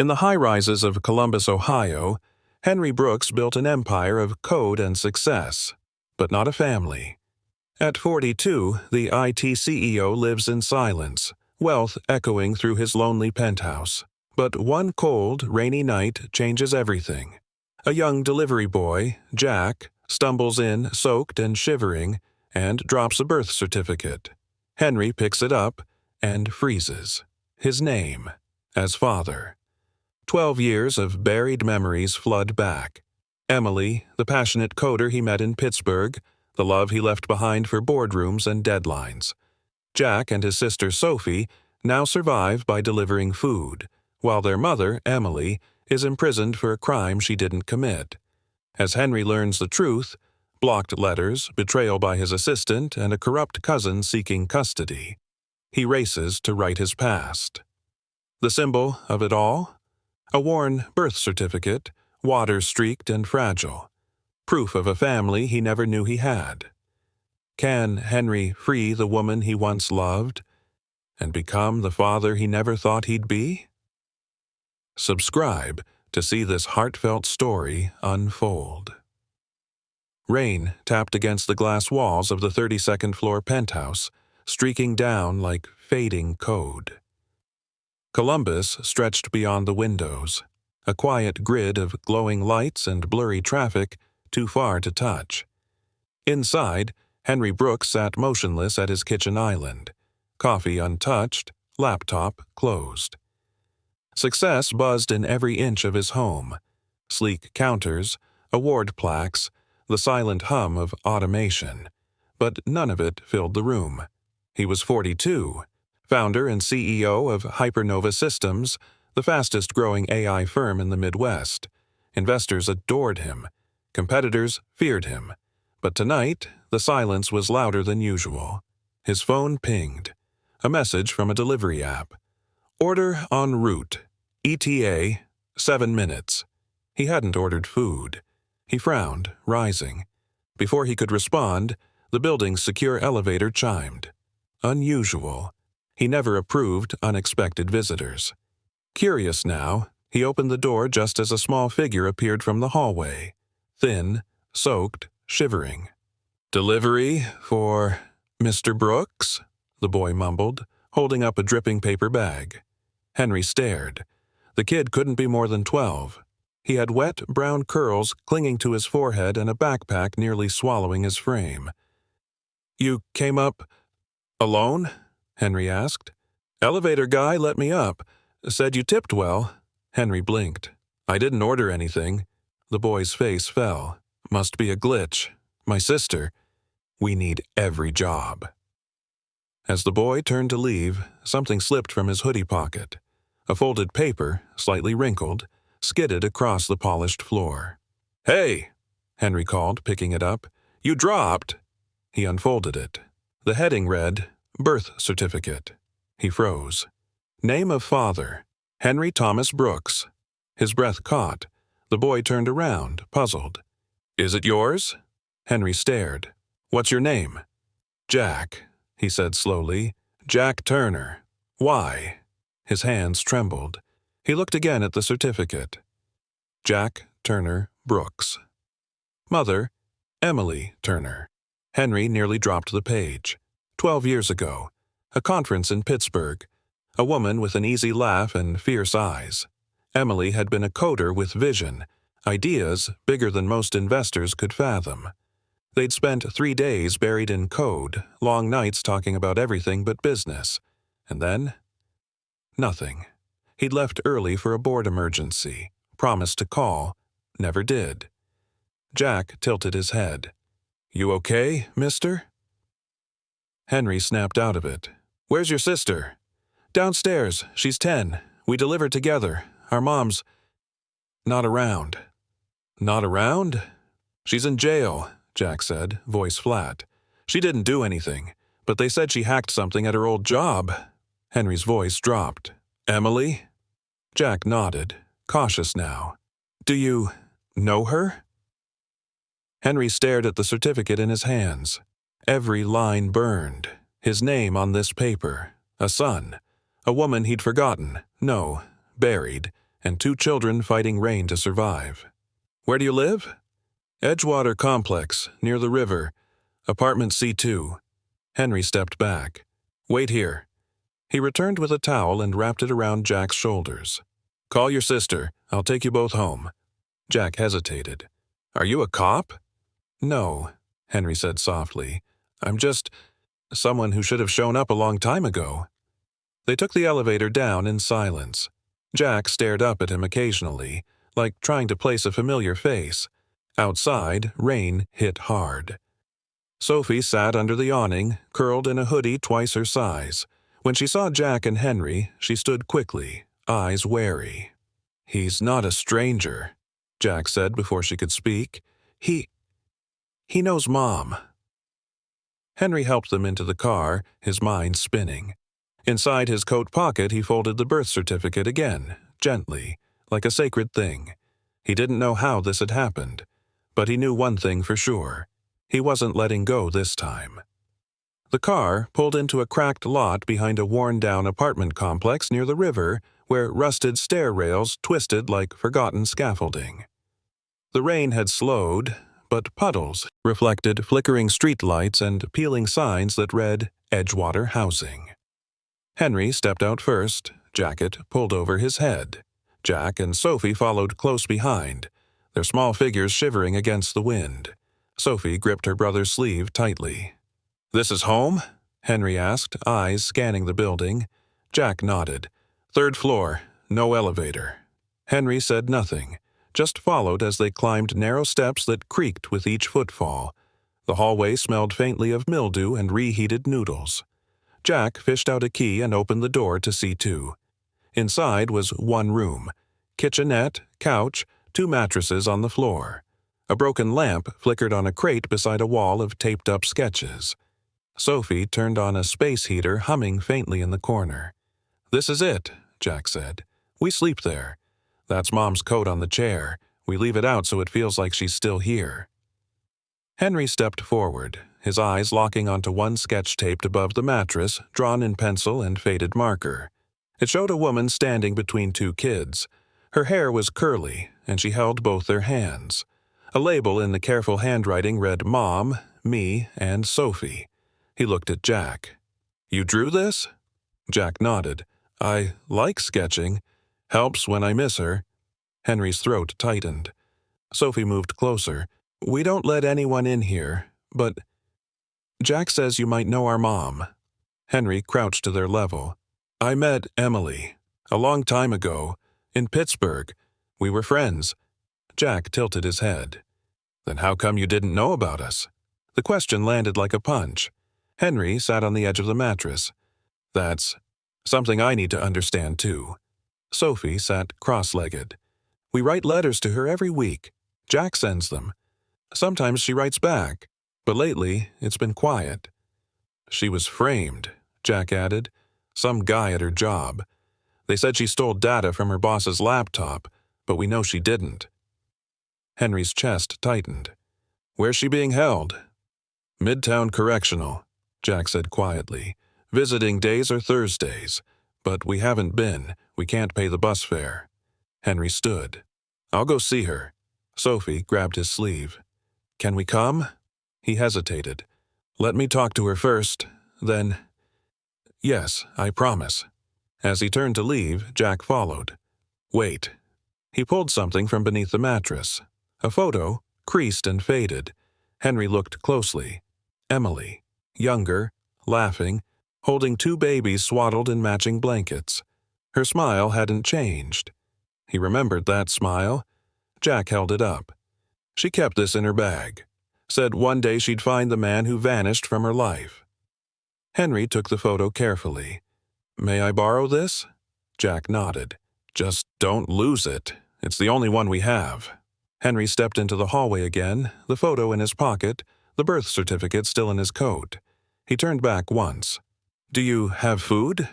In the high-rises of Columbus, Ohio, Henry Brooks built an empire of code and success, but not a family. At 42, the IT CEO lives in silence, wealth echoing through his lonely penthouse. But one cold, rainy night changes everything. A young delivery boy, Jack, stumbles in, soaked and shivering, and drops a birth certificate. Henry picks it up and freezes. His name, as father. 12 years of buried memories flood back. Emily, the passionate coder he met in Pittsburgh, the love he left behind for boardrooms and deadlines. Jack and his sister Sophie now survive by delivering food, while their mother, Emily, is imprisoned for a crime she didn't commit. As Henry learns the truth, blocked letters, betrayal by his assistant, and a corrupt cousin seeking custody, he races to right his past. The symbol of it all? A worn birth certificate, water-streaked and fragile. Proof of a family he never knew he had. Can Henry free the woman he once loved and become the father he never thought he'd be? Subscribe to see this heartfelt story unfold. Rain tapped against the glass walls of the 32nd floor penthouse, streaking down like fading code. Columbus stretched beyond the windows, a quiet grid of glowing lights and blurry traffic too far to touch. Inside, Henry Brooks sat motionless at his kitchen island, coffee untouched, laptop closed. Success buzzed in every inch of his home. Sleek counters, award plaques, the silent hum of automation. But none of it filled the room. He was 42, founder and CEO of Hypernova Systems, the fastest-growing AI firm in the Midwest. Investors adored him. Competitors feared him. But tonight, the silence was louder than usual. His phone pinged. A message from a delivery app. Order en route. ETA, 7 minutes. He hadn't ordered food. He frowned, rising. Before he could respond, the building's secure elevator chimed. Unusual. He never approved unexpected visitors. Curious now, he opened the door just as a small figure appeared from the hallway. Thin, soaked, shivering. "Delivery for Mr. Brooks?" the boy mumbled, holding up a dripping paper bag. Henry stared. The kid couldn't be more than 12. He had wet, brown curls clinging to his forehead and a backpack nearly swallowing his frame. "You came up alone?" Henry asked. "Elevator guy let me up. Said you tipped well." Henry blinked. "I didn't order anything." The boy's face fell. "Must be a glitch. My sister. We need every job." As the boy turned to leave, something slipped from his hoodie pocket. A folded paper, slightly wrinkled, skidded across the polished floor. "Hey!" Henry called, picking it up. "You dropped!" He unfolded it. The heading read, "Birth Certificate." He froze. Name of father, Henry Thomas Brooks. His breath caught. The boy turned around, puzzled. "Is it yours?" Henry stared. "What's your name?" "Jack," he said slowly. "Jack Turner. Why?" His hands trembled. He looked again at the certificate. Jack Turner Brooks. Mother, Emily Turner. Henry nearly dropped the page. 12 years ago. A conference in Pittsburgh. A woman with an easy laugh and fierce eyes. Emily had been a coder with vision, ideas bigger than most investors could fathom. They'd spent 3 days buried in code, long nights talking about everything but business. And then? Nothing. He'd left early for a board emergency, promised to call, never did. Jack tilted his head. "You okay, mister?" Henry snapped out of it. "Where's your sister?" "Downstairs. She's 10. We delivered together. Our mom's not around." "Not around?" "She's in jail," Jack said, voice flat. "She didn't do anything, but they said she hacked something at her old job." Henry's voice dropped. "Emily?" Jack nodded, cautious now. "Do you know her?" Henry stared at the certificate in his hands. Every line burned. His name on this paper. A son. A woman he'd forgotten. No, buried. and 2 children fighting rain to survive. Where do you live? Edgewater Complex, near the river. Apartment C2. Henry stepped back. Wait here. He returned with a towel and wrapped it around Jack's shoulders. Call your sister. I'll take you both home. Jack hesitated. Are you a cop? No, Henry said softly. I'm just someone who should have shown up a long time ago. They took the elevator down in silence. Jack stared up at him occasionally, like trying to place a familiar face. Outside, rain hit hard. Sophie sat under the awning, curled in a hoodie twice her size. When she saw Jack and Henry, she stood quickly, eyes wary. He's not a stranger, Jack said before she could speak. He knows Mom. Henry helped them into the car, his mind spinning. Inside his coat pocket, he folded the birth certificate again, gently, like a sacred thing. He didn't know how this had happened, but he knew one thing for sure. He wasn't letting go this time. The car pulled into a cracked lot behind a worn-down apartment complex near the river where rusted stair rails twisted like forgotten scaffolding. The rain had slowed, but puddles reflected flickering streetlights and peeling signs that read Edgewater Housing. Henry stepped out first, jacket pulled over his head. Jack and Sophie followed close behind, their small figures shivering against the wind. Sophie gripped her brother's sleeve tightly. This is home? Henry asked, eyes scanning the building. Jack nodded. 3rd floor, no elevator. Henry said nothing, just followed as they climbed narrow steps that creaked with each footfall. The hallway smelled faintly of mildew and reheated noodles. Jack fished out a key and opened the door to C2. Inside was one room. Kitchenette, couch, 2 mattresses on the floor. A broken lamp flickered on a crate beside a wall of taped-up sketches. Sophie turned on a space heater humming faintly in the corner. This is it, Jack said. We sleep there. That's Mom's coat on the chair. We leave it out so it feels like she's still here. Henry stepped forward, his eyes locking onto one sketch taped above the mattress, drawn in pencil and faded marker. It showed a woman standing between 2 kids. Her hair was curly, and she held both their hands. A label in the careful handwriting read Mom, Me, and Sophie. He looked at Jack. You drew this? Jack nodded. I like sketching. Helps when I miss her. Henry's throat tightened. Sophie moved closer. We don't let anyone in here, but Jack says you might know our mom. Henry crouched to their level. I met Emily a long time ago in Pittsburgh. We were friends. Jack tilted his head. Then how come you didn't know about us? The question landed like a punch. Henry sat on the edge of the mattress. That's something I need to understand, too. Sophie sat cross-legged. We write letters to her every week. Jack sends them. Sometimes she writes back, but lately it's been quiet. She was framed, Jack added. Some guy at her job. They said she stole data from her boss's laptop, but we know she didn't. Henry's chest tightened. Where's she being held? Midtown Correctional, Jack said quietly. Visiting days are Thursdays, but we haven't been. We can't pay the bus fare. Henry stood. I'll go see her. Sophie grabbed his sleeve. Can we come? He hesitated. Let me talk to her first, then... Yes, I promise. As he turned to leave, Jack followed. Wait. He pulled something from beneath the mattress. A photo, creased and faded. Henry looked closely. Emily, younger, laughing, holding 2 babies swaddled in matching blankets. Her smile hadn't changed. He remembered that smile. Jack held it up. She kept this in her bag. Said one day she'd find the man who vanished from her life. Henry took the photo carefully. May I borrow this? Jack nodded. Just don't lose it. It's the only one we have. Henry stepped into the hallway again, the photo in his pocket, the birth certificate still in his coat. He turned back once. Do you have food?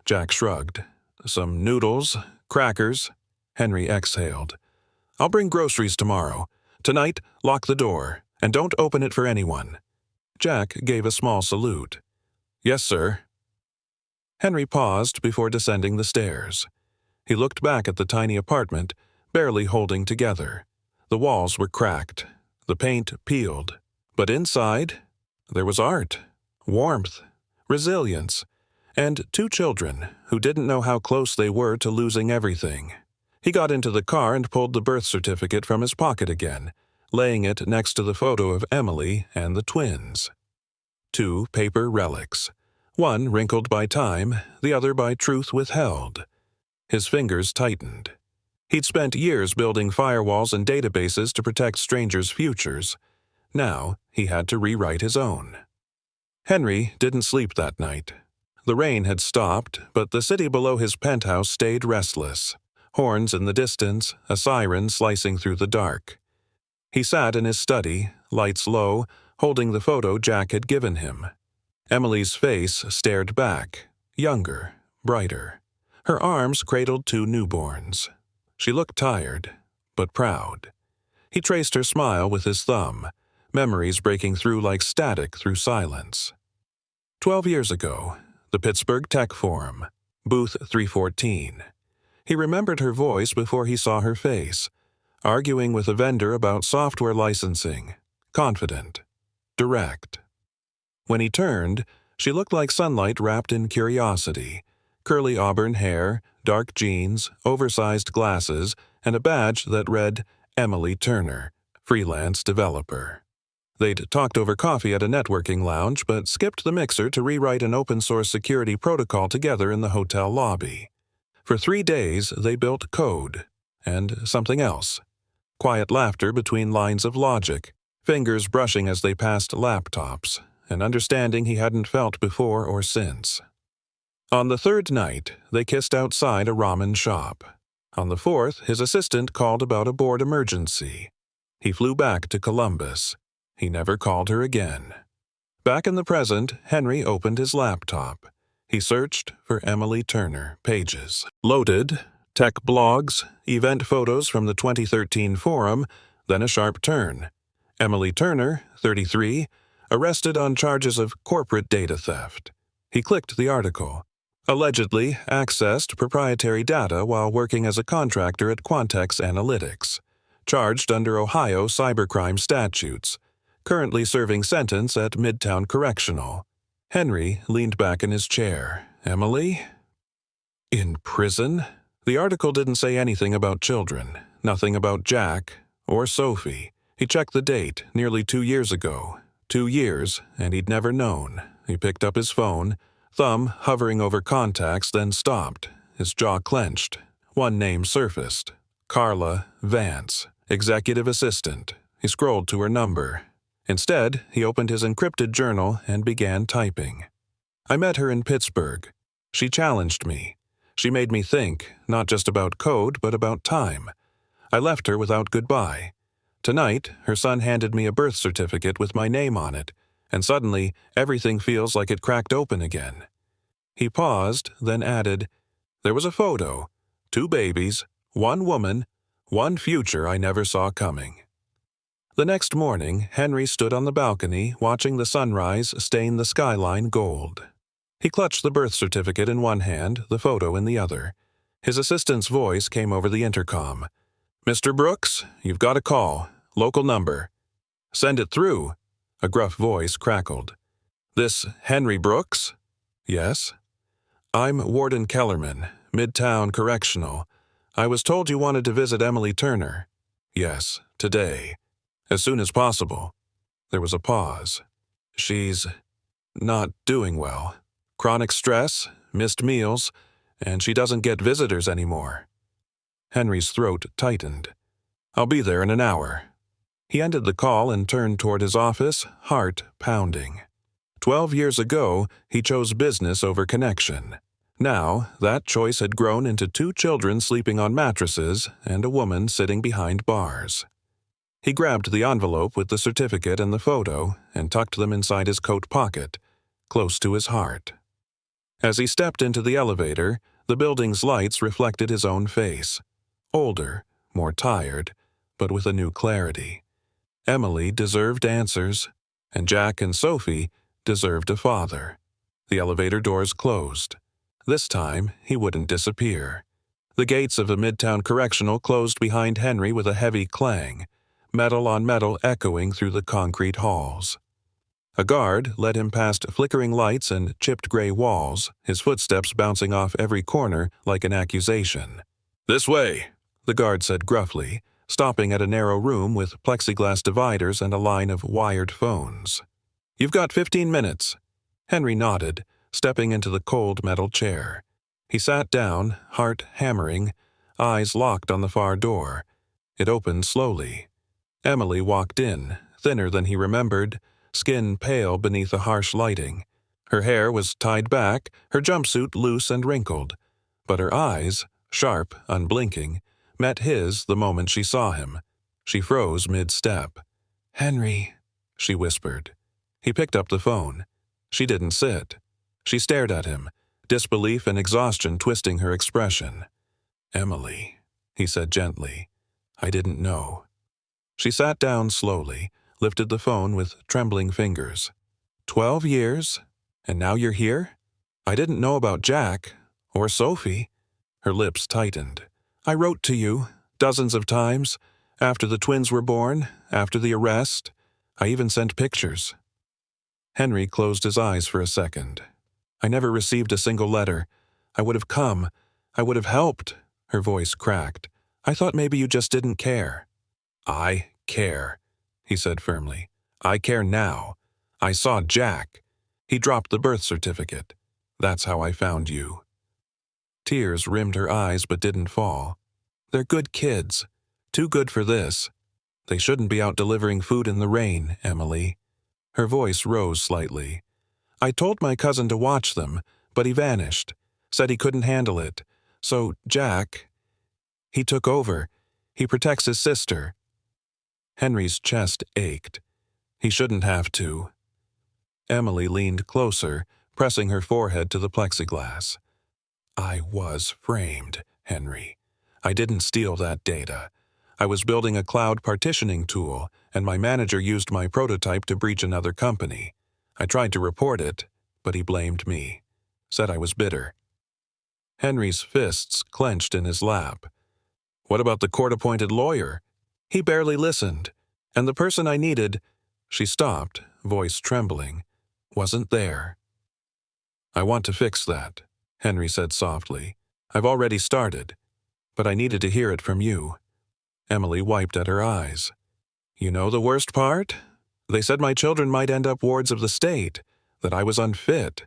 Jack shrugged. Some noodles, crackers. Henry exhaled. I'll bring groceries tomorrow. Tonight, lock the door, and don't open it for anyone. Jack gave a small salute. Yes, sir. Henry paused before descending the stairs. He looked back at the tiny apartment, barely holding together. The walls were cracked, the paint peeled, but inside, there was art, warmth, resilience, and two children who didn't know how close they were to losing everything. He got into the car and pulled the birth certificate from his pocket again, laying it next to the photo of Emily and the twins. Two paper relics, one wrinkled by time, the other by truth withheld. His fingers tightened. He'd spent years building firewalls and databases to protect strangers' futures. Now he had to rewrite his own. Henry didn't sleep that night. The rain had stopped, but the city below his penthouse stayed restless. Horns in the distance, a siren slicing through the dark. He sat in his study, lights low, holding the photo Jack had given him. Emily's face stared back, younger, brighter. Her arms cradled two newborns. She looked tired, but proud. He traced her smile with his thumb, memories breaking through like static through silence. 12 years ago, the Pittsburgh Tech Forum, booth 314. He remembered her voice before he saw her face, arguing with a vendor about software licensing, confident, direct. When he turned, she looked like sunlight wrapped in curiosity, curly auburn hair, dark jeans, oversized glasses, and a badge that read Emily Turner, freelance developer. They'd talked over coffee at a networking lounge, but skipped the mixer to rewrite an open-source security protocol together in the hotel lobby. For 3 days, they built code, and something else. Quiet laughter between lines of logic, fingers brushing as they passed laptops, an understanding he hadn't felt before or since. On the third night, they kissed outside a ramen shop. On the fourth, his assistant called about a board emergency. He flew back to Columbus. He never called her again. Back in the present, Henry opened his laptop. He searched for Emily Turner pages. Loaded, tech blogs, event photos from the 2013 forum, then a sharp turn. Emily Turner, 33, arrested on charges of corporate data theft. He clicked the article. Allegedly accessed proprietary data while working as a contractor at Quantex Analytics. Charged under Ohio cybercrime statutes. Currently serving sentence at Midtown Correctional. Henry leaned back in his chair. Emily? In prison? The article didn't say anything about children, nothing about Jack or Sophie. He checked the date, nearly 2 years ago. 2 years, and he'd never known. He picked up his phone, thumb hovering over contacts, then stopped, his jaw clenched. One name surfaced. Carla Vance, executive assistant. He scrolled to her number. Instead, he opened his encrypted journal and began typing. I met her in Pittsburgh. She challenged me. She made me think, not just about code, but about time. I left her without goodbye. Tonight, her son handed me a birth certificate with my name on it, and suddenly, everything feels like it cracked open again. He paused, then added, there was a photo, 2 babies, 1 woman, 1 future I never saw coming. The next morning, Henry stood on the balcony, watching the sunrise stain the skyline gold. He clutched the birth certificate in one hand, the photo in the other. His assistant's voice came over the intercom. Mr. Brooks, you've got a call. Local number. Send it through. A gruff voice crackled. This Henry Brooks? Yes. I'm Warden Kellerman, Midtown Correctional. I was told you wanted to visit Emily Turner. Yes, today. As soon as possible. There was a pause. She's not doing well. Chronic stress, missed meals, and she doesn't get visitors anymore. Henry's throat tightened. I'll be there in an hour. He ended the call and turned toward his office, heart pounding. 12 years ago, he chose business over connection. Now, that choice had grown into 2 children sleeping on mattresses and a woman sitting behind bars. He grabbed the envelope with the certificate and the photo and tucked them inside his coat pocket, close to his heart. As he stepped into the elevator, the building's lights reflected his own face. Older, more tired, but with a new clarity. Emily deserved answers, and Jack and Sophie deserved a father. The elevator doors closed. This time, he wouldn't disappear. The gates of a midtown correctional closed behind Henry with a heavy clang, metal on metal echoing through the concrete halls. A guard led him past flickering lights and chipped gray walls, his footsteps bouncing off every corner like an accusation. "This way," the guard said gruffly, stopping at a narrow room with plexiglass dividers and a line of wired phones. "You've got 15 minutes." Henry nodded, stepping into the cold metal chair. He sat down, heart hammering, eyes locked on the far door. It opened slowly. Emily walked in, thinner than he remembered, skin pale beneath the harsh lighting. Her hair was tied back, her jumpsuit loose and wrinkled, but her eyes, sharp, unblinking, met his the moment she saw him. She froze mid-step. "Henry," she whispered. He picked up the phone. She didn't sit. She stared at him, disbelief and exhaustion twisting her expression. "Emily," he said gently. "I didn't know." She sat down slowly, lifted the phone with trembling fingers. 12 years? And now you're here? I didn't know about Jack. Or Sophie." Her lips tightened. "I wrote to you, dozens of times, after the twins were born, after the arrest. I even sent pictures." Henry closed his eyes for a second. "I never received a single letter. I would have come. I would have helped." Her voice cracked. "I thought maybe you just didn't care." "I care," he said firmly. "I care now. I saw Jack. He dropped the birth certificate. That's how I found you." Tears rimmed her eyes but didn't fall. "They're good kids. Too good for this. They shouldn't be out delivering food in the rain, Emily." Her voice rose slightly. "I told my cousin to watch them, but he vanished. Said he couldn't handle it. So Jack, he took over. He protects his sister." Henry's chest ached. He shouldn't have to. Emily leaned closer, pressing her forehead to the plexiglass. "I was framed, Henry. I didn't steal that data. I was building a cloud partitioning tool, and my manager used my prototype to breach another company. I tried to report it, but he blamed me. Said I was bitter." Henry's fists clenched in his lap. "What about the court-appointed lawyer? He barely listened. And the person I needed—" She stopped, voice trembling. "Wasn't there." "I want to fix that," Henry said softly. "I've already started. But I needed to hear it from you." Emily wiped at her eyes. "You know the worst part? They said my children might end up wards of the state, that I was unfit,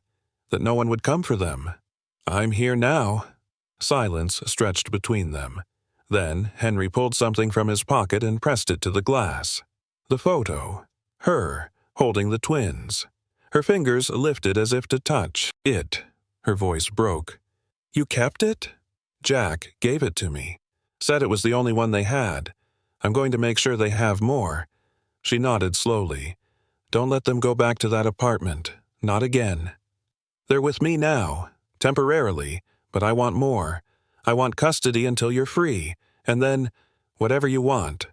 that no one would come for them. I'm here now." Silence stretched between them. Then Henry pulled something from his pocket and pressed it to the glass. The photo. Her, holding the twins. Her fingers lifted as if to touch it. Her voice broke. "You kept it?" "Jack gave it to me. Said it was the only one they had. I'm going to make sure they have more." She nodded slowly. "Don't let them go back to that apartment. Not again. They're with me now, temporarily, but I want more. I want custody until you're free, and then, whatever you want."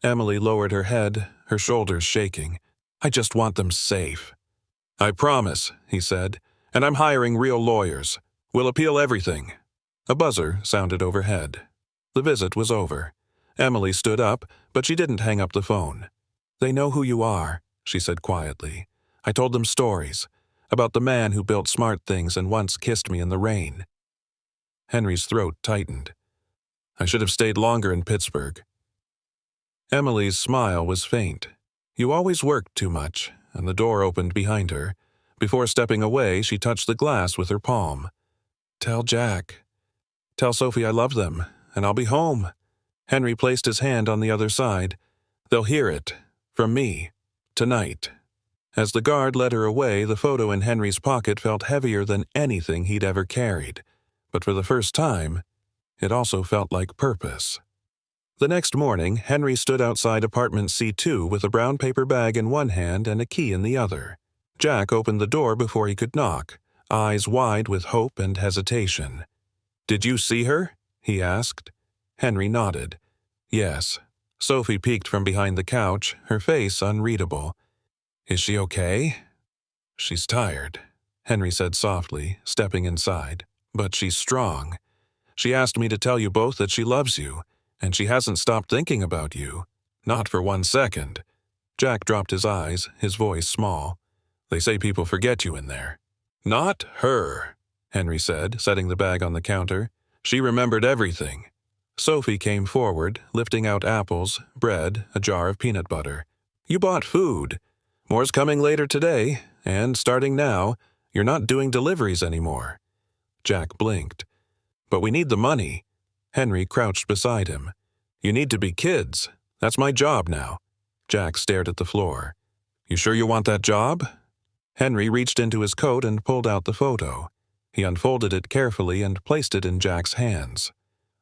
Emily lowered her head, her shoulders shaking. "I just want them safe." "I promise," he said, "and I'm hiring real lawyers. We'll appeal everything." A buzzer sounded overhead. The visit was over. Emily stood up, but she didn't hang up the phone. "They know who you are," she said quietly. "I told them stories about the man who built smart things and once kissed me in the rain." Henry's throat tightened. "I should have stayed longer in Pittsburgh." Emily's smile was faint. "You always worked too much," and the door opened behind her. Before stepping away, she touched the glass with her palm. "Tell Jack. Tell Sophie I love them, and I'll be home." Henry placed his hand on the other side. "They'll hear it. From me. Tonight." As the guard led her away, the photo in Henry's pocket felt heavier than anything he'd ever carried. But for the first time, it also felt like purpose. The next morning, Henry stood outside apartment C2 with a brown paper bag in one hand and a key in the other. Jack opened the door before he could knock, eyes wide with hope and hesitation. "Did you see her?" he asked. Henry nodded. "Yes." Sophie peeked from behind the couch, her face unreadable. "Is she okay?" "She's tired," Henry said softly, stepping inside. "But she's strong. She asked me to tell you both that she loves you, and she hasn't stopped thinking about you. Not for 1 second. Jack dropped his eyes, his voice small. They say people forget you in there. Not her, Henry said, setting the bag on the counter. She remembered everything. Sophie came forward, lifting out apples, bread, a jar of peanut butter. You bought food. More's coming later today, and starting now, you're not doing deliveries anymore. Jack blinked. But we need the money. Henry crouched beside him. You need to be kids. That's my job now. Jack stared at the floor. You sure you want that job? Henry reached into his coat and pulled out the photo. He unfolded it carefully and placed it in Jack's hands.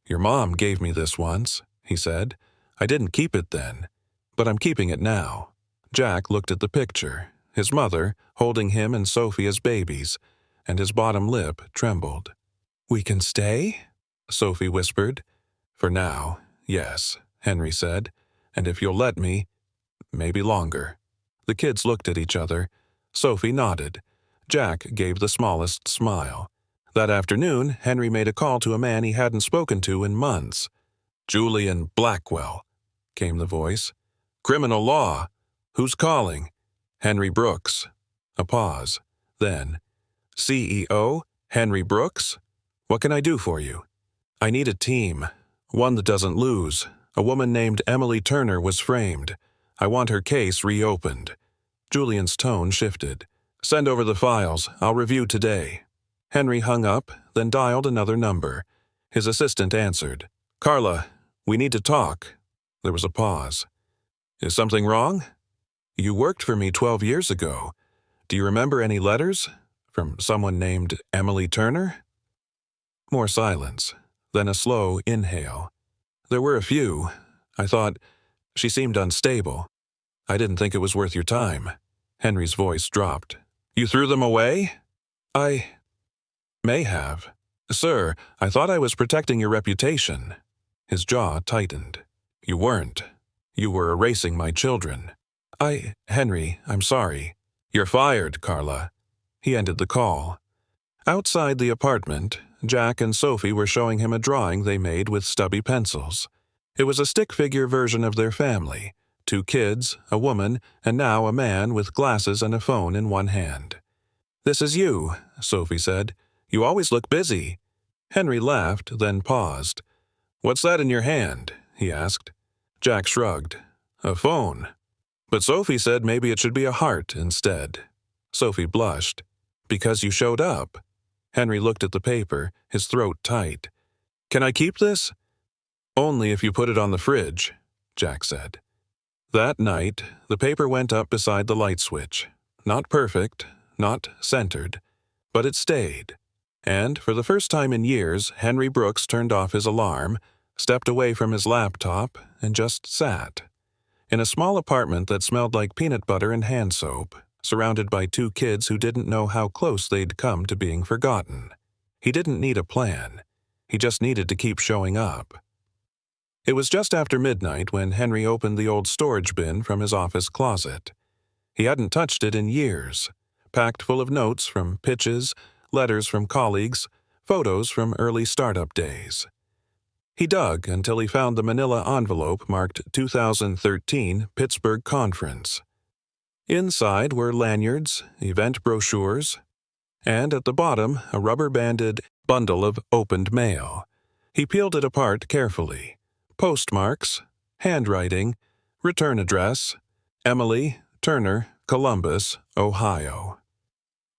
Your mom gave me this once, he said. I didn't keep it then, but I'm keeping it now. Jack looked at the picture, his mother holding him and Sophie as babies, and his bottom lip trembled. We can stay? Sophie whispered. For now, yes, Henry said, and if you'll let me, maybe longer. The kids looked at each other. Sophie nodded. Jack gave the smallest smile. That afternoon, Henry made a call to a man he hadn't spoken to in months. Julian Blackwell, came the voice. Criminal law. Who's calling? Henry Brooks. A pause. Then, CEO, Henry Brooks? What can I do for you? I need a team. One that doesn't lose. A woman named Emily Turner was framed. I want her case reopened. Julian's tone shifted. Send over the files. I'll review today. Henry hung up, then dialed another number. His assistant answered. Carla, we need to talk. There was a pause. Is something wrong? You worked for me 12 years ago. Do you remember any letters? From someone named Emily Turner? More silence, then a slow inhale. There were a few. I thought, she seemed unstable. I didn't think it was worth your time. Henry's voice dropped. You threw them away? I may have. Sir, I thought I was protecting your reputation. His jaw tightened. You weren't. You were erasing my children. Henry, I'm sorry. You're fired, Carla. He ended the call. Outside the apartment, Jack and Sophie were showing him a drawing they made with stubby pencils. It was a stick figure version of their family. 2 kids, a woman, and now a man with glasses and a phone in one hand. This is you, Sophie said. You always look busy. Henry laughed, then paused. What's that in your hand? He asked. Jack shrugged. A phone. But Sophie said maybe it should be a heart instead. Sophie blushed. Because you showed up. Henry looked at the paper, his throat tight. Can I keep this? Only if you put it on the fridge, Jack said. That night, the paper went up beside the light switch. Not perfect, not centered, but it stayed. And for the first time in years, Henry Brooks turned off his alarm, stepped away from his laptop, and just sat. In a small apartment that smelled like peanut butter and hand soap, surrounded by 2 kids who didn't know how close they'd come to being forgotten. He didn't need a plan. He just needed to keep showing up. It was just after midnight when Henry opened the old storage bin from his office closet. He hadn't touched it in years, packed full of notes from pitches, letters from colleagues, photos from early startup days. He dug until he found the manila envelope marked 2013 Pittsburgh Conference. Inside were lanyards, event brochures, and at the bottom a rubber-banded bundle of opened mail. He peeled it apart carefully. Postmarks, handwriting, return address, Emily Turner, Columbus, Ohio.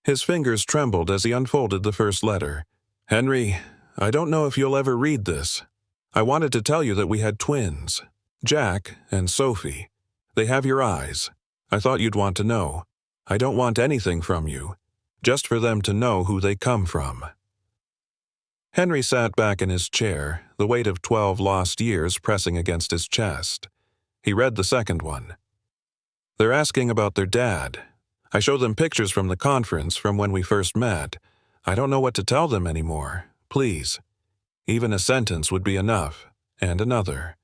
His fingers trembled as he unfolded the first letter. Henry, I don't know if you'll ever read this. I wanted to tell you that we had twins, Jack and Sophie. They have your eyes. I thought you'd want to know. I don't want anything from you, just for them to know who they come from. Henry sat back in his chair, the weight of 12 lost years pressing against his chest. He read the second one. They're asking about their dad. I show them pictures from the conference from when we first met. I don't know what to tell them anymore. Please. Even a sentence would be enough. And another.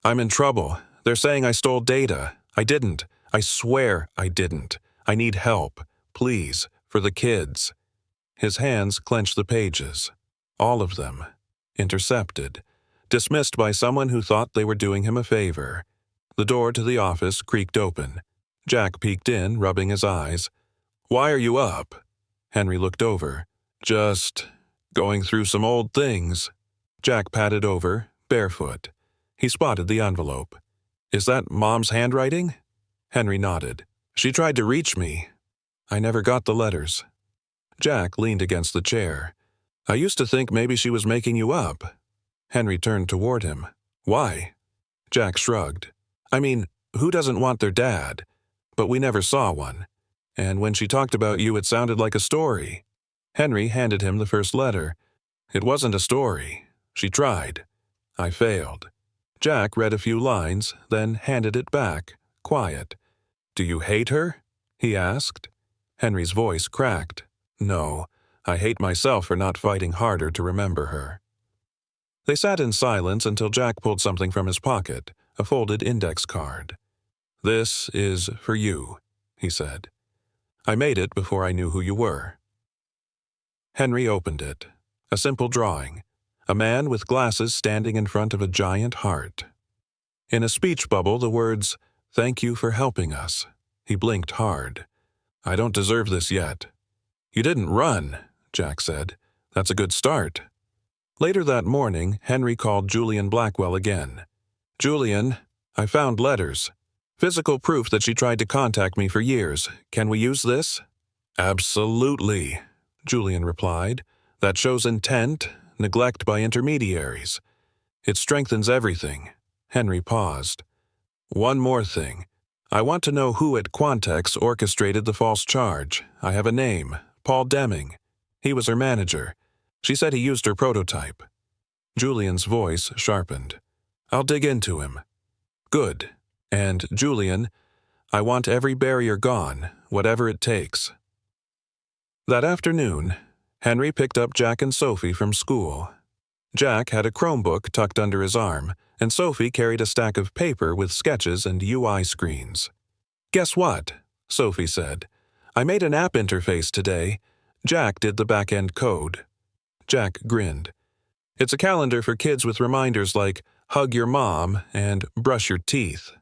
I'm in trouble. They're saying I stole data. I didn't. I swear I didn't. I need help. Please. For the kids. His hands clenched the pages. All of them. Intercepted. Dismissed by someone who thought they were doing him a favor. The door to the office creaked open. Jack peeked in, rubbing his eyes. "Why are you up?" Henry looked over. "Just going through some old things." Jack padded over, barefoot. He spotted the envelope. "Is that Mom's handwriting?" Henry nodded. "She tried to reach me. I never got the letters." Jack leaned against the chair. "I used to think maybe she was making you up." Henry turned toward him. "Why?" Jack shrugged. "I mean, who doesn't want their dad? But we never saw one. And when she talked about you, it sounded like a story." Henry handed him the first letter. "It wasn't a story. She tried. I failed." Jack read a few lines, then handed it back, quiet. "Do you hate her?" he asked. Henry's voice cracked. "No, I hate myself for not fighting harder to remember her." They sat in silence until Jack pulled something from his pocket, a folded index card. "This is for you," he said. "I made it before I knew who you were." Henry opened it. A simple drawing. A man with glasses standing in front of a giant heart. In a speech bubble, the words, "Thank you for helping us." He blinked hard. "I don't deserve this yet." "You didn't run," Jack said. "That's a good start." Later that morning, Henry called Julian Blackwell again. "Julian, I found letters. Physical proof that she tried to contact me for years. Can we use this?" "Absolutely," Julian replied. "That shows intent, neglect by intermediaries. It strengthens everything." Henry paused. "One more thing. I want to know who at Quantex orchestrated the false charge. I have a name, Paul Deming. He was her manager. She said he used her prototype." Julian's voice sharpened. "I'll dig into him." "Good. And, Julian, I want every barrier gone, whatever it takes." That afternoon, Henry picked up Jack and Sophie from school. Jack had a Chromebook tucked under his arm, and Sophie carried a stack of paper with sketches and UI screens. "Guess what?" Sophie said. "I made an app interface today. Jack did the back-end code." Jack grinned. "It's a calendar for kids with reminders like hug your mom and brush your teeth."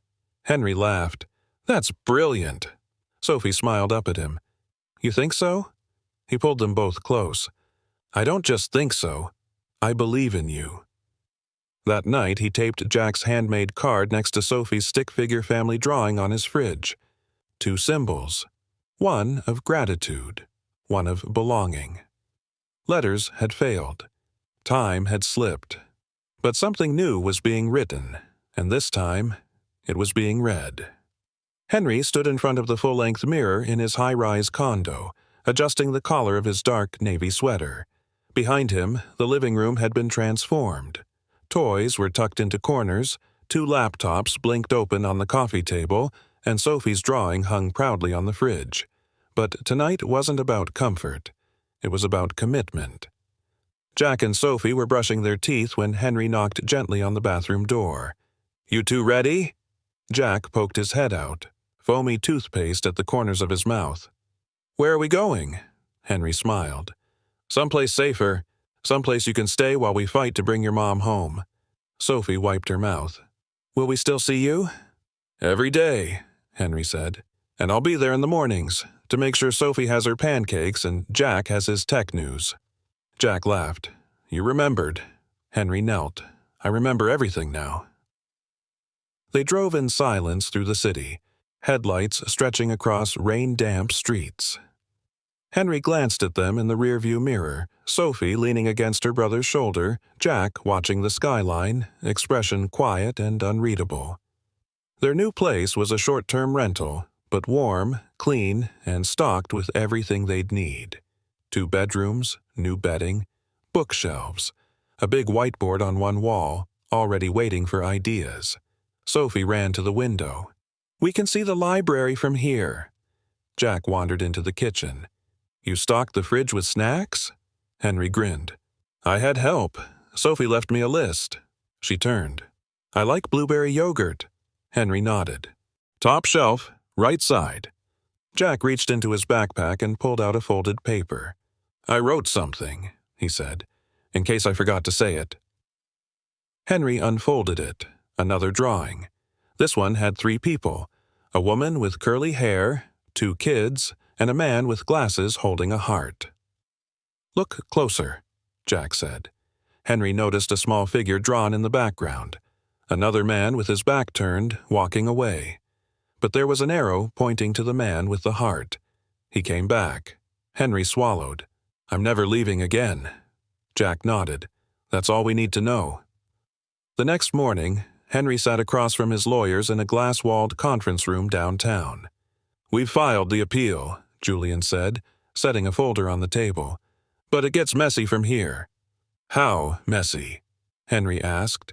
Henry laughed. "That's brilliant." Sophie smiled up at him. "You think so?" He pulled them both close. "I don't just think so. I believe in you." That night, he taped Jack's handmade card next to Sophie's stick-figure family drawing on his fridge. 2 symbols. One of gratitude, one of belonging. Letters had failed. Time had slipped. But something new was being written, and this time, it was being read. Henry stood in front of the full-length mirror in his high-rise condo, adjusting the collar of his dark navy sweater. Behind him, the living room had been transformed. Toys were tucked into corners, 2 laptops blinked open on the coffee table, and Sophie's drawing hung proudly on the fridge. But tonight wasn't about comfort. It was about commitment. Jack and Sophie were brushing their teeth when Henry knocked gently on the bathroom door. "You two ready?" Jack poked his head out, foamy toothpaste at the corners of his mouth. "Where are we going?" Henry smiled. "Someplace safer. Someplace you can stay while we fight to bring your mom home." Sophie wiped her mouth. "Will we still see you?" "Every day," Henry said. "And I'll be there in the mornings, to make sure Sophie has her pancakes and Jack has his tech news." Jack laughed. "You remembered." Henry knelt. "I remember everything now." They drove in silence through the city, headlights stretching across rain-damp streets. Henry glanced at them in the rearview mirror, Sophie leaning against her brother's shoulder, Jack watching the skyline, expression quiet and unreadable. Their new place was a short-term rental, but warm, clean, and stocked with everything they'd need. 2 bedrooms, new bedding, bookshelves, a big whiteboard on one wall, already waiting for ideas. Sophie ran to the window. "We can see the library from here." Jack wandered into the kitchen. "You stocked the fridge with snacks?" Henry grinned. "I had help. Sophie left me a list." She turned. "I like blueberry yogurt." Henry nodded. "Top shelf, right side." Jack reached into his backpack and pulled out a folded paper. "I wrote something," he said, "in case I forgot to say it." Henry unfolded it. Another drawing. This one had 3 people, a woman with curly hair, 2 kids, and a man with glasses holding a heart. "Look closer," Jack said. Henry noticed a small figure drawn in the background. Another man with his back turned, walking away. But there was an arrow pointing to the man with the heart. He came back. Henry swallowed. "I'm never leaving again." Jack nodded. "That's all we need to know." The next morning, Henry sat across from his lawyers in a glass-walled conference room downtown. "We've filed the appeal," Julian said, setting a folder on the table. "But it gets messy from here." "How messy?" Henry asked.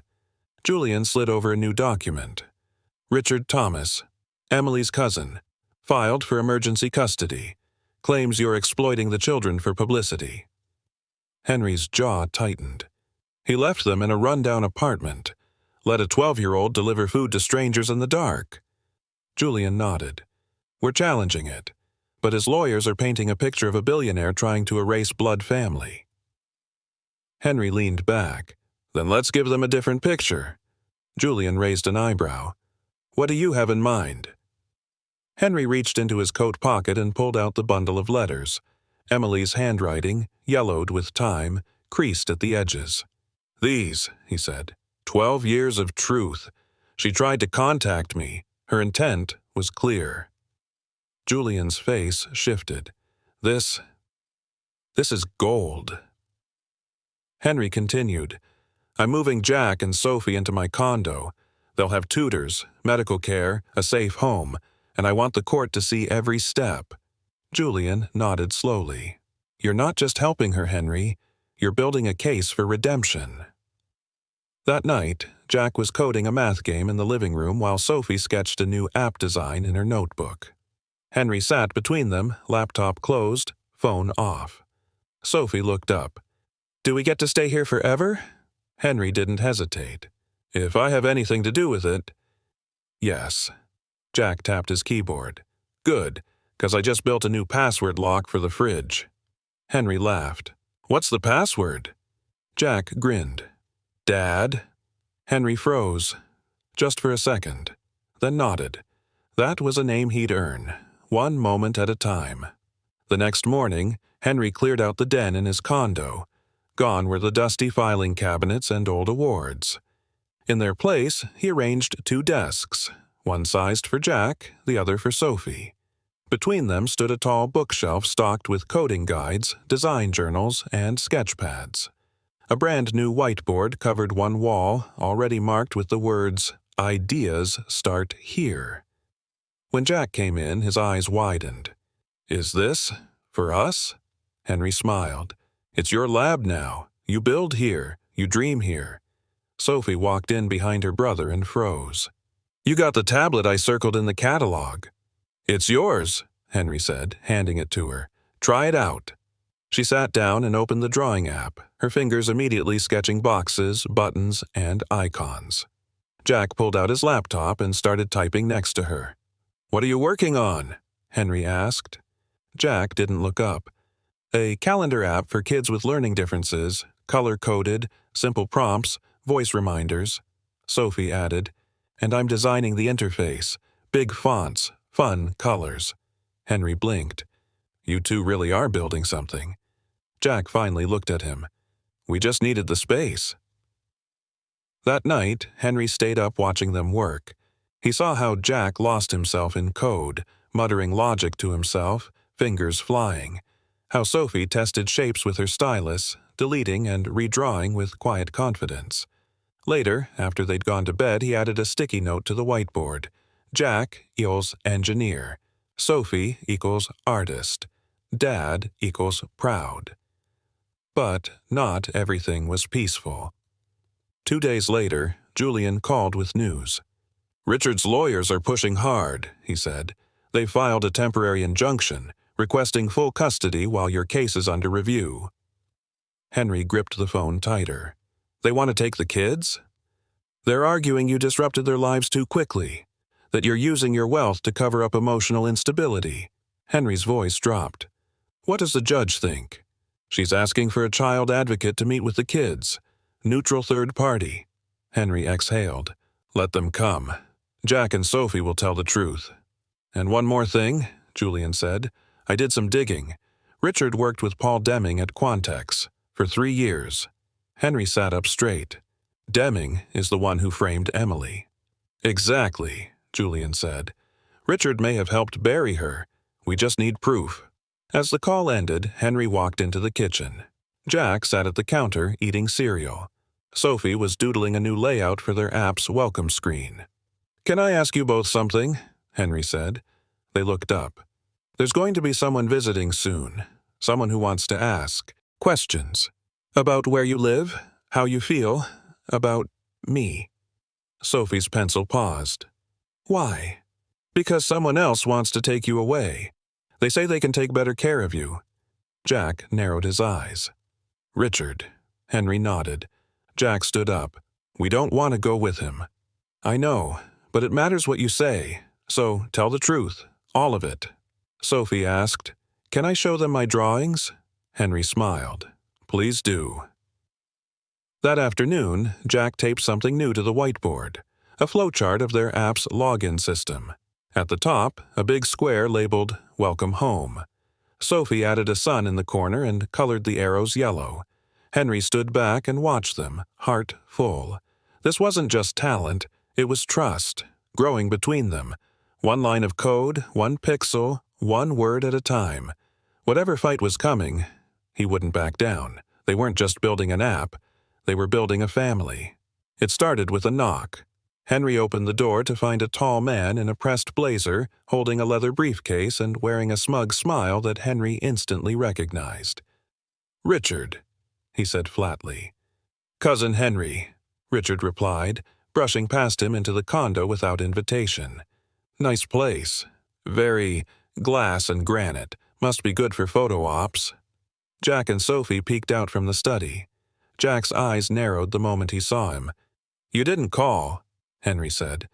Julian slid over a new document. "Richard Thomas, Emily's cousin, filed for emergency custody. Claims you're exploiting the children for publicity." Henry's jaw tightened. He left them in a rundown apartment. Let a 12-year-old deliver food to strangers in the dark. Julian nodded. "We're challenging it, but his lawyers are painting a picture of a billionaire trying to erase blood family." Henry leaned back. "Then let's give them a different picture." Julian raised an eyebrow. "What do you have in mind?" Henry reached into his coat pocket and pulled out the bundle of letters. Emily's handwriting, yellowed with time, creased at the edges. "These," he said, 12 years of truth. She tried to contact me. Her intent was clear." Julian's face shifted. This is gold." Henry continued. "I'm moving Jack and Sophie into my condo. They'll have tutors, medical care, a safe home, and I want the court to see every step." Julian nodded slowly. "You're not just helping her, Henry. You're building a case for redemption." That night, Jack was coding a math game in the living room while Sophie sketched a new app design in her notebook. Henry sat between them, laptop closed, phone off. Sophie looked up. "Do we get to stay here forever?" Henry didn't hesitate. "If I have anything to do with it." "Yes." Jack tapped his keyboard. "Good, 'cause I just built a new password lock for the fridge." Henry laughed. "What's the password?" Jack grinned. "Dad?" Henry froze, just for a second, then nodded. That was a name he'd earn, one moment at a time. The next morning, Henry cleared out the den in his condo. Gone were the dusty filing cabinets and old awards. In their place, he arranged 2 desks, one sized for Jack, the other for Sophie. Between them stood a tall bookshelf stocked with coding guides, design journals, and sketch pads. A brand-new whiteboard covered one wall, already marked with the words, "Ideas start here." When Jack came in, his eyes widened. "Is this for us?" Henry smiled. "It's your lab now. You build here. You dream here." Sophie walked in behind her brother and froze. "You got the tablet I circled in the catalog." "It's yours," Henry said, handing it to her. "Try it out." She sat down and opened the drawing app, her fingers immediately sketching boxes, buttons, and icons. Jack pulled out his laptop and started typing next to her. "What are you working on?" Henry asked. Jack didn't look up. "A calendar app for kids with learning differences, color-coded, simple prompts, voice reminders." Sophie added, "And I'm designing the interface, big fonts, fun colors." Henry blinked. "You two really are building something." Jack finally looked at him. "We just needed the space." That night, Henry stayed up watching them work. He saw how Jack lost himself in code, muttering logic to himself, fingers flying. How Sophie tested shapes with her stylus, deleting and redrawing with quiet confidence. Later, after they'd gone to bed, he added a sticky note to the whiteboard. Jack equals engineer. Sophie equals artist. Dad equals proud. But not everything was peaceful. 2 days later, Julian called with news. "Richard's lawyers are pushing hard," he said. "They filed a temporary injunction, requesting full custody while your case is under review." Henry gripped the phone tighter. "They want to take the kids?" "They're arguing you disrupted their lives too quickly, that you're using your wealth to cover up emotional instability." Henry's voice dropped. "What does the judge think?" "She's asking for a child advocate to meet with the kids. Neutral third party." Henry exhaled. Let them come. Jack and Sophie will tell the truth. And one more thing, Julian said. I did some digging. Richard worked with Paul Deming at Quantex for 3 years. Henry sat up straight. Deming is the one who framed Emily. Exactly, Julian said. Richard may have helped bury her. We just need proof. As the call ended, Henry walked into the kitchen. Jack sat at the counter eating cereal. Sophie was doodling a new layout for their app's welcome screen. Can I ask you both something? Henry said. They looked up. There's going to be someone visiting soon. Someone who wants to ask questions. About where you live, how you feel, about me. Sophie's pencil paused. Why? Because someone else wants to take you away. They say they can take better care of you. Jack narrowed his eyes. Richard. Henry nodded. Jack stood up. We don't want to go with him. I know, but it matters what you say. So tell the truth. All of it. Sophie asked, Can I show them my drawings? Henry smiled. Please do. That afternoon, Jack taped something new to the whiteboard, a flowchart of their app's login system. At the top, a big square labeled Welcome Home. Sophie added a sun in the corner and colored the arrows yellow. Henry stood back and watched them, heart full. This wasn't just talent, it was trust, growing between them. One line of code, one pixel, one word at a time. Whatever fight was coming, he wouldn't back down. They weren't just building an app, they were building a family. It started with a knock. Henry opened the door to find a tall man in a pressed blazer, holding a leather briefcase and wearing a smug smile that Henry instantly recognized. Richard, he said flatly. Cousin Henry, Richard replied, brushing past him into the condo without invitation. Nice place. Very glass and granite. Must be good for photo ops. Jack and Sophie peeked out from the study. Jack's eyes narrowed the moment he saw him. You didn't call, Henry said.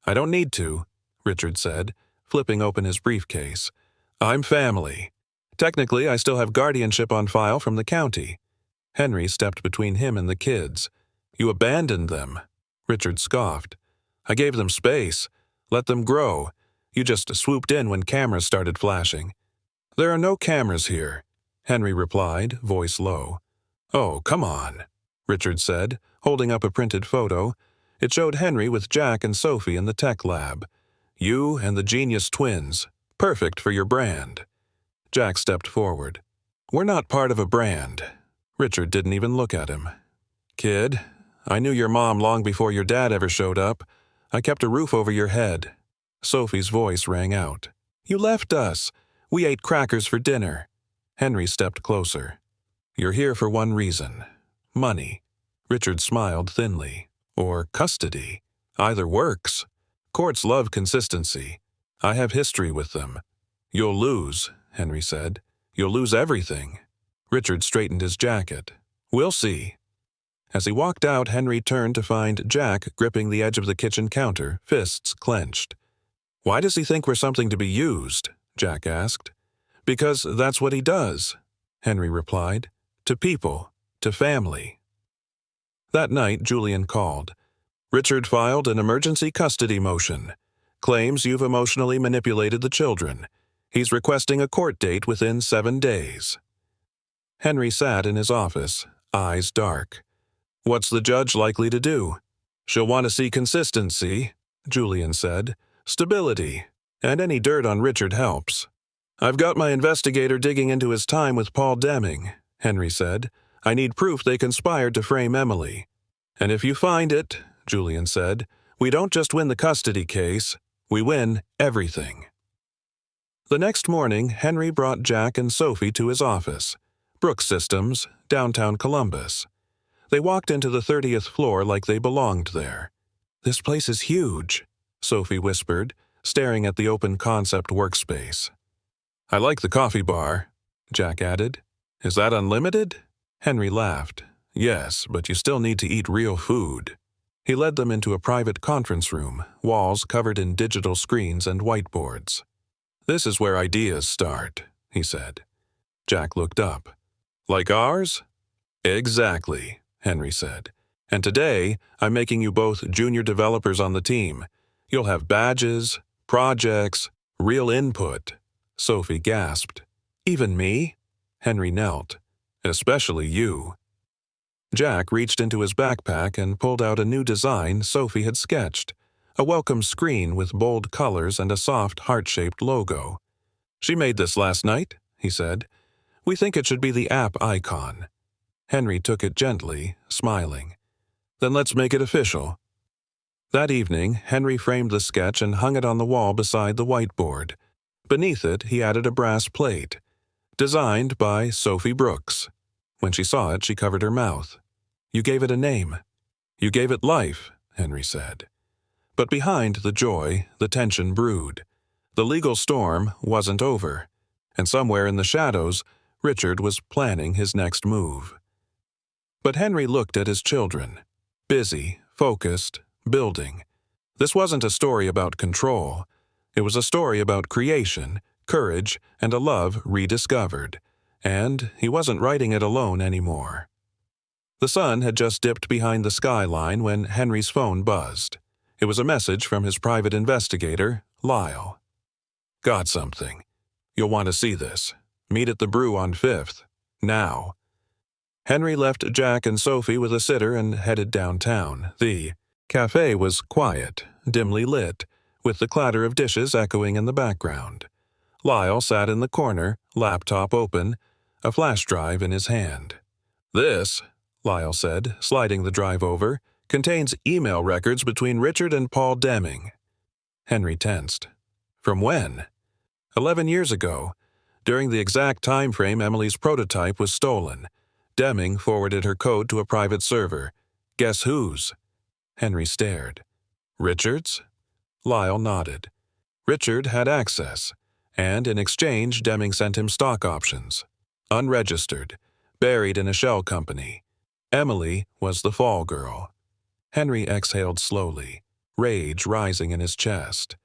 I don't need to, Richard said, flipping open his briefcase. I'm family. Technically, I still have guardianship on file from the county. Henry stepped between him and the kids. You abandoned them, Richard scoffed. I gave them space. Let them grow. You just swooped in when cameras started flashing. There are no cameras here, Henry replied, voice low. Oh, come on, Richard said, holding up a printed photo. It showed Henry with Jack and Sophie in the tech lab. You and the genius twins. Perfect for your brand. Jack stepped forward. We're not part of a brand. Richard didn't even look at him. Kid, I knew your mom long before your dad ever showed up. I kept a roof over your head. Sophie's voice rang out. You left us. We ate crackers for dinner. Henry stepped closer. You're here for one reason. Money. Richard smiled thinly. Or custody. Either works. Courts love consistency. I have history with them. You'll lose, Henry said. You'll lose everything. Richard straightened his jacket. We'll see. As he walked out, Henry turned to find Jack gripping the edge of the kitchen counter, fists clenched. Why does he think we're something to be used? Jack asked. Because that's what he does, Henry replied. To people. To family. That night, Julian called. Richard filed an emergency custody motion. Claims you've emotionally manipulated the children. He's requesting a court date within 7 days. Henry sat in his office, eyes dark. What's the judge likely to do? She'll want to see consistency, Julian said. Stability. And any dirt on Richard helps. I've got my investigator digging into his time with Paul Deming, Henry said. I need proof they conspired to frame Emily. And if you find it, Julian said, we don't just win the custody case, we win everything. The next morning, Henry brought Jack and Sophie to his office, Brooks Systems, downtown Columbus. They walked into the 30th floor like they belonged there. This place is huge, Sophie whispered, staring at the open concept workspace. I like the coffee bar, Jack added. Is that unlimited? Henry laughed. Yes, but you still need to eat real food. He led them into a private conference room, walls covered in digital screens and whiteboards. This is where ideas start, he said. Jack looked up. Like ours? Exactly, Henry said. And today, I'm making you both junior developers on the team. You'll have badges, projects, real input." Sophie gasped. "Even me?" Henry knelt. "Especially you." Jack reached into his backpack and pulled out a new design Sophie had sketched, a welcome screen with bold colors and a soft heart-shaped logo. "She made this last night," he said. "We think it should be the app icon." Henry took it gently, smiling. "Then let's make it official." That evening, Henry framed the sketch and hung it on the wall beside the whiteboard. Beneath it, he added a brass plate. "Designed by Sophie Brooks." When she saw it, she covered her mouth. "You gave it a name." "You gave it life," Henry said. But behind the joy, the tension brewed. The legal storm wasn't over, and somewhere in the shadows, Richard was planning his next move. But Henry looked at his children. Busy, focused, building. This wasn't a story about control. It was a story about creation, courage, and a love rediscovered. And he wasn't writing it alone anymore. The sun had just dipped behind the skyline when Henry's phone buzzed. It was a message from his private investigator, Lyle. "Got something. You'll want to see this. Meet at the Brew on 5th. Now." Henry left Jack and Sophie with a sitter and headed downtown. The cafe was quiet, dimly lit, with the clatter of dishes echoing in the background. Lyle sat in the corner, laptop open, a flash drive in his hand. "This," Lyle said, sliding the drive over, "contains email records between Richard and Paul Deming." Henry tensed. "From when?" 11 years ago. During the exact time frame Emily's prototype was stolen. Deming forwarded her code to a private server. Guess whose? Henry stared. Richard's? Lyle nodded. Richard had access, and in exchange Deming sent him stock options. Unregistered, buried in a shell company. Emily was the fall girl. Henry exhaled slowly, rage rising in his chest.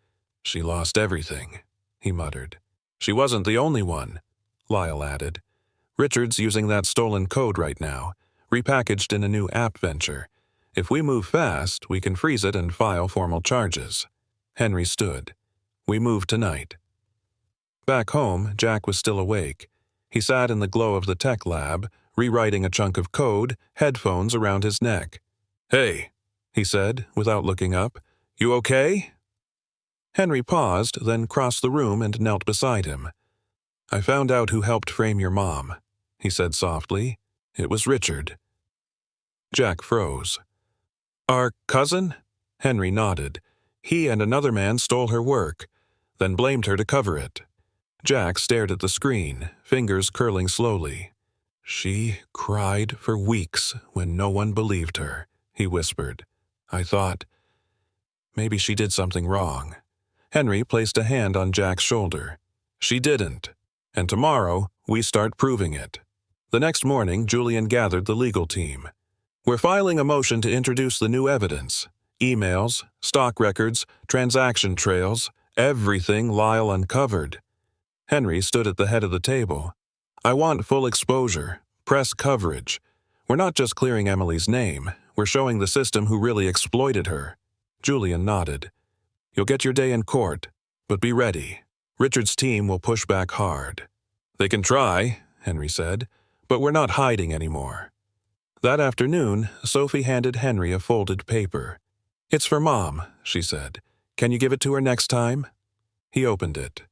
"She lost everything," he muttered. "She wasn't the only one," Lyle added. "Richard's using that stolen code right now, repackaged in a new app venture. If we move fast, we can freeze it and file formal charges." Henry stood. "We move tonight." Back home, Jack was still awake. He sat in the glow of the tech lab, rewriting a chunk of code, headphones around his neck. "Hey," he said, without looking up. "You okay?" Henry paused, then crossed the room and knelt beside him. "I found out who helped frame your mom," he said softly. "It was Richard." Jack froze. "Our cousin?" Henry nodded. "He and another man stole her work, then blamed her to cover it." Jack stared at the screen, fingers curling slowly. "She cried for weeks when no one believed her," he whispered. "I thought maybe she did something wrong." Henry placed a hand on Jack's shoulder. "She didn't. And tomorrow, we start proving it." The next morning, Julian gathered the legal team. "We're filing a motion to introduce the new evidence. Emails, stock records, transaction trails, everything Lyle uncovered." Henry stood at the head of the table. "I want full exposure, press coverage. We're not just clearing Emily's name, we're showing the system who really exploited her." Julian nodded. "You'll get your day in court, but be ready. Richard's team will push back hard." "They can try," Henry said, "but we're not hiding anymore." That afternoon, Sophie handed Henry a folded paper. "It's for Mom," she said. "Can you give it to her next time?" He opened it.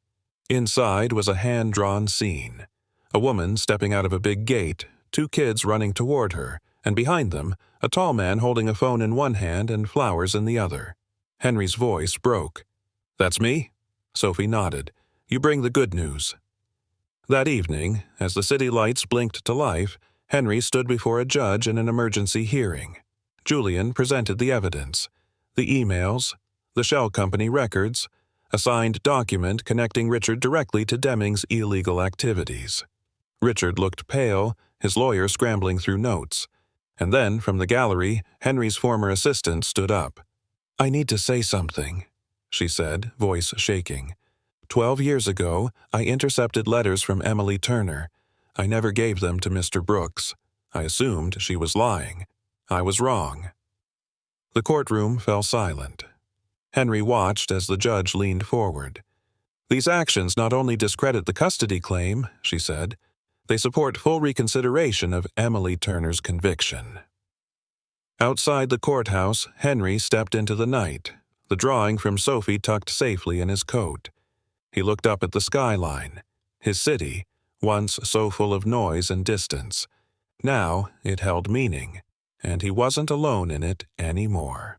Inside was a hand-drawn scene. A woman stepping out of a big gate, two kids running toward her, and behind them, a tall man holding a phone in one hand and flowers in the other. Henry's voice broke. "That's me?" Sophie nodded. "You bring the good news." That evening, as the city lights blinked to life, Henry stood before a judge in an emergency hearing. Julian presented the evidence. The emails, the shell company records, a signed document connecting Richard directly to Deming's illegal activities. Richard looked pale, his lawyer scrambling through notes. And then, from the gallery, Henry's former assistant stood up. "I need to say something," she said, voice shaking. 12 years ago, I intercepted letters from Emily Turner. I never gave them to Mr. Brooks. I assumed she was lying. I was wrong." The courtroom fell silent. Henry watched as the judge leaned forward. "These actions not only discredit the custody claim," she said, "they support full reconsideration of Emily Turner's conviction." Outside the courthouse, Henry stepped into the night, the drawing from Sophie tucked safely in his coat. He looked up at the skyline. His city, once so full of noise and distance. Now it held meaning, and he wasn't alone in it anymore.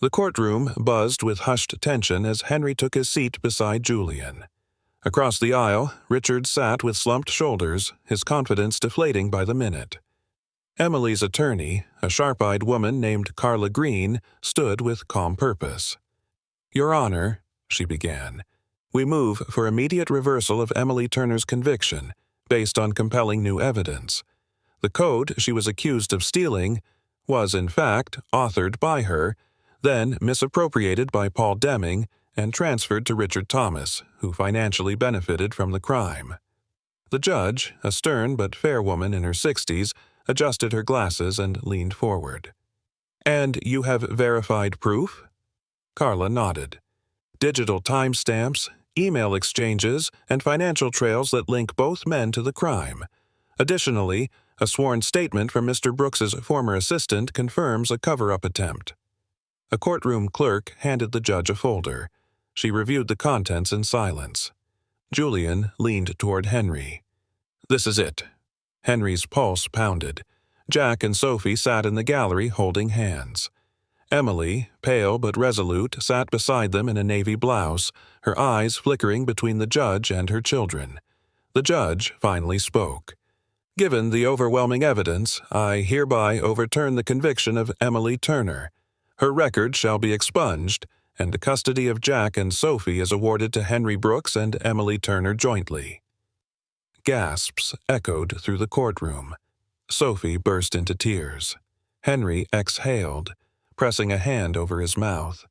The courtroom buzzed with hushed tension as Henry took his seat beside Julian. Across the aisle, Richard sat with slumped shoulders, his confidence deflating by the minute. Emily's attorney, a sharp-eyed woman named Carla Green, stood with calm purpose. "Your Honor," she began, "we move for immediate reversal of Emily Turner's conviction, based on compelling new evidence. The code she was accused of stealing was, in fact, authored by her, then misappropriated by Paul Deming and transferred to Richard Thomas, who financially benefited from the crime." The judge, a stern but fair woman in her 60s, adjusted her glasses and leaned forward. "And you have verified proof?" Carla nodded. "Digital timestamps, email exchanges, and financial trails that link both men to the crime. Additionally, a sworn statement from Mr. Brooks's former assistant confirms a cover-up attempt." A courtroom clerk handed the judge a folder. She reviewed the contents in silence. Julian leaned toward Henry. "This is it." Henry's pulse pounded. Jack and Sophie sat in the gallery holding hands. Emily, pale but resolute, sat beside them in a navy blouse, her eyes flickering between the judge and her children. The judge finally spoke. "Given the overwhelming evidence, I hereby overturn the conviction of Emily Turner. Her record shall be expunged, and the custody of Jack and Sophie is awarded to Henry Brooks and Emily Turner jointly." Gasps echoed through the courtroom. Sophie burst into tears. Henry exhaled, pressing a hand over his mouth.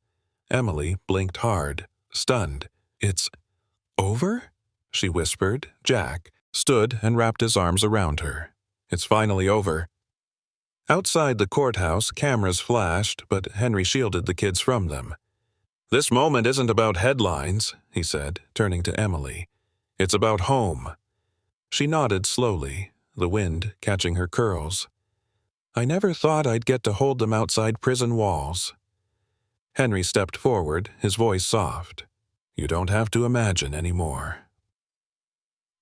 Emily blinked hard, stunned. "It's over?" she whispered. Jack stood and wrapped his arms around her. "It's finally over." Outside the courthouse, cameras flashed, but Henry shielded the kids from them. "This moment isn't about headlines," he said, turning to Emily. "It's about home." She nodded slowly, the wind catching her curls. "I never thought I'd get to hold them outside prison walls." Henry stepped forward, his voice soft. "You don't have to imagine anymore."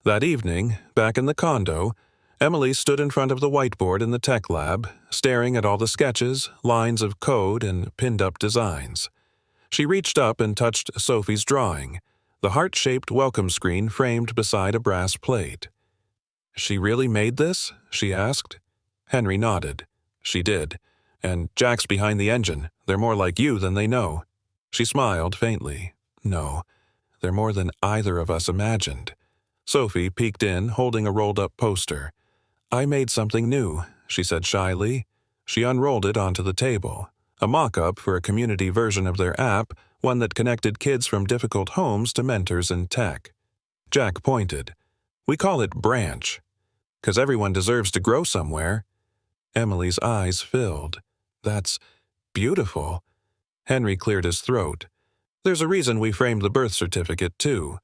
That evening, back in the condo, Emily stood in front of the whiteboard in the tech lab, staring at all the sketches, lines of code, and pinned-up designs. She reached up and touched Sophie's drawing, the heart-shaped welcome screen framed beside a brass plate. "She really made this?" she asked. Henry nodded. "She did. And Jack's behind the engine. They're more like you than they know." She smiled faintly. "No, they're more than either of us imagined." Sophie peeked in, holding a rolled-up poster. "I made something new," she said shyly. She unrolled it onto the table, a mock-up for a community version of their app, one that connected kids from difficult homes to mentors in tech. Jack pointed. "We call it Branch. 'Cause everyone deserves to grow somewhere." Emily's eyes filled. "That's beautiful." Henry cleared his throat. "There's a reason we framed the birth certificate, too."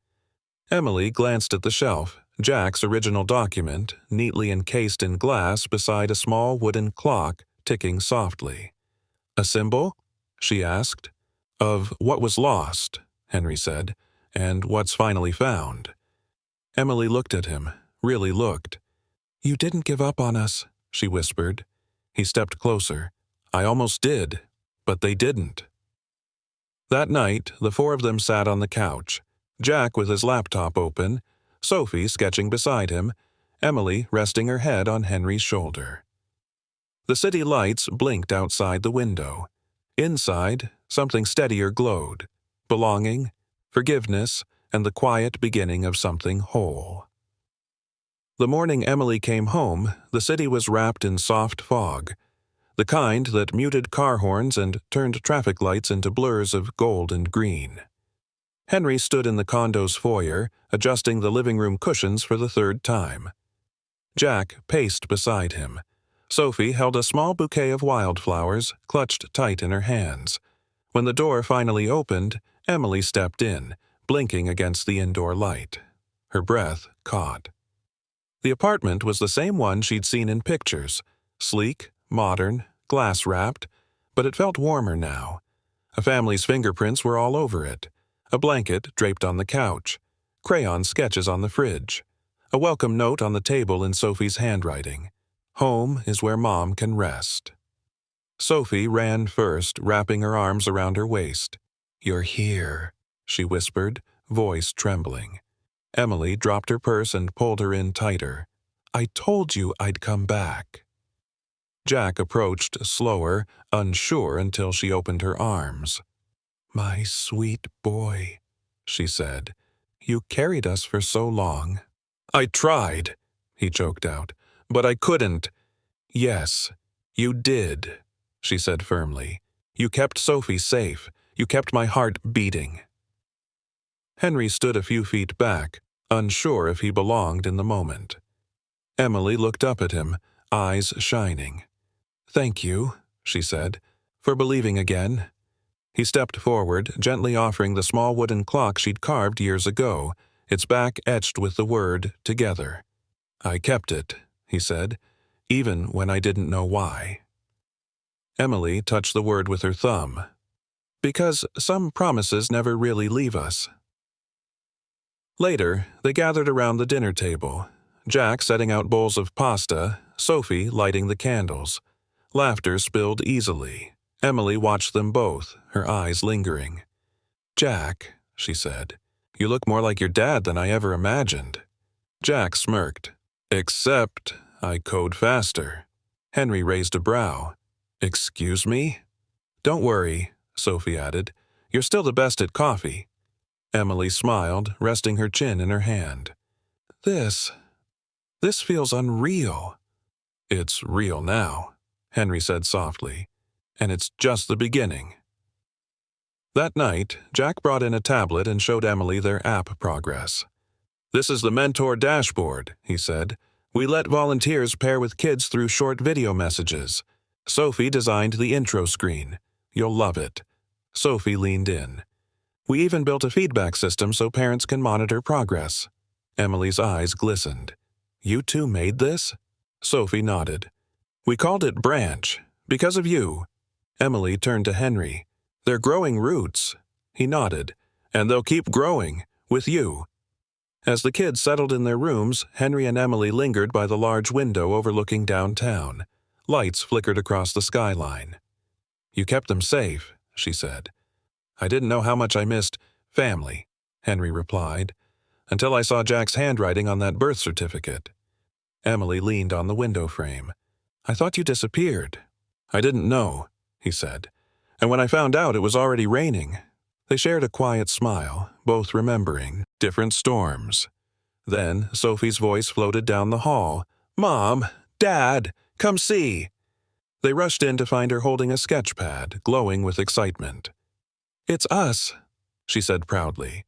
Emily glanced at the shelf, Jack's original document, neatly encased in glass beside a small wooden clock ticking softly. "A symbol?" she asked. "Of what was lost," Henry said, "and what's finally found." Emily looked at him, really looked. "You didn't give up on us," she whispered. He stepped closer. "I almost did, but they didn't." That night, the four of them sat on the couch, Jack with his laptop open, Sophie sketching beside him, Emily resting her head on Henry's shoulder. The city lights blinked outside the window. Inside, something steadier glowed. Belonging, forgiveness, and the quiet beginning of something whole. The morning Emily came home, the city was wrapped in soft fog, the kind that muted car horns and turned traffic lights into blurs of gold and green. Henry stood in the condo's foyer, adjusting the living room cushions for the third time. Jack paced beside him, Sophie held a small bouquet of wildflowers clutched tight in her hands. When the door finally opened, Emily stepped in, blinking against the indoor light. Her breath caught. The apartment was the same one she'd seen in pictures, sleek, modern, glass-wrapped, but it felt warmer now. A family's fingerprints were all over it, a blanket draped on the couch, crayon sketches on the fridge, a welcome note on the table in Sophie's handwriting. Home is where Mom can rest. Sophie ran first, wrapping her arms around her waist. "You're here," she whispered, voice trembling. Emily dropped her purse and pulled her in tighter. "I told you I'd come back." Jack approached slower, unsure until she opened her arms. "My sweet boy," she said. "You carried us for so long." "I tried," he choked out, "but I couldn't." "Yes, you did," she said firmly. "You kept Sophie safe. You kept my heart beating." Henry stood a few feet back, unsure if he belonged in the moment. Emily looked up at him, eyes shining. "Thank you," she said, "for believing again." He stepped forward, gently offering the small wooden clock she'd carved years ago, its back etched with the word "Together." "I kept it," he said, "even when I didn't know why." Emily touched the word with her thumb. "Because some promises never really leave us." Later, they gathered around the dinner table, Jack setting out bowls of pasta, Sophie lighting the candles. Laughter spilled easily. Emily watched them both, her eyes lingering. "Jack," she said, "you look more like your dad than I ever imagined." Jack smirked. "Except I code faster." Henry raised a brow. "Excuse me?" "Don't worry," Sophie added. "You're still the best at coffee." Emily smiled, resting her chin in her hand. This feels unreal." "It's real now," Henry said softly. "And it's just the beginning." That night, Jack brought in a tablet and showed Emily their app progress. "This is the Mentor dashboard," he said. "We let volunteers pair with kids through short video messages. Sophie designed the intro screen. You'll love it." Sophie leaned in. "We even built a feedback system so parents can monitor progress." Emily's eyes glistened. "You two made this?" Sophie nodded. "We called it Branch, because of you." Emily turned to Henry. "They're growing roots." He nodded. "And they'll keep growing, with you." As the kids settled in their rooms, Henry and Emily lingered by the large window overlooking downtown. Lights flickered across the skyline. "You kept them safe," she said. "I didn't know how much I missed family," Henry replied, "until I saw Jack's handwriting on that birth certificate." Emily leaned on the window frame. "I thought you disappeared." "I didn't know," he said. "And when I found out, it was already raining." They shared a quiet smile, both remembering different storms. Then Sophie's voice floated down the hall. "Mom! Dad! Come see!" They rushed in to find her holding a sketch pad, glowing with excitement. "It's us," she said proudly.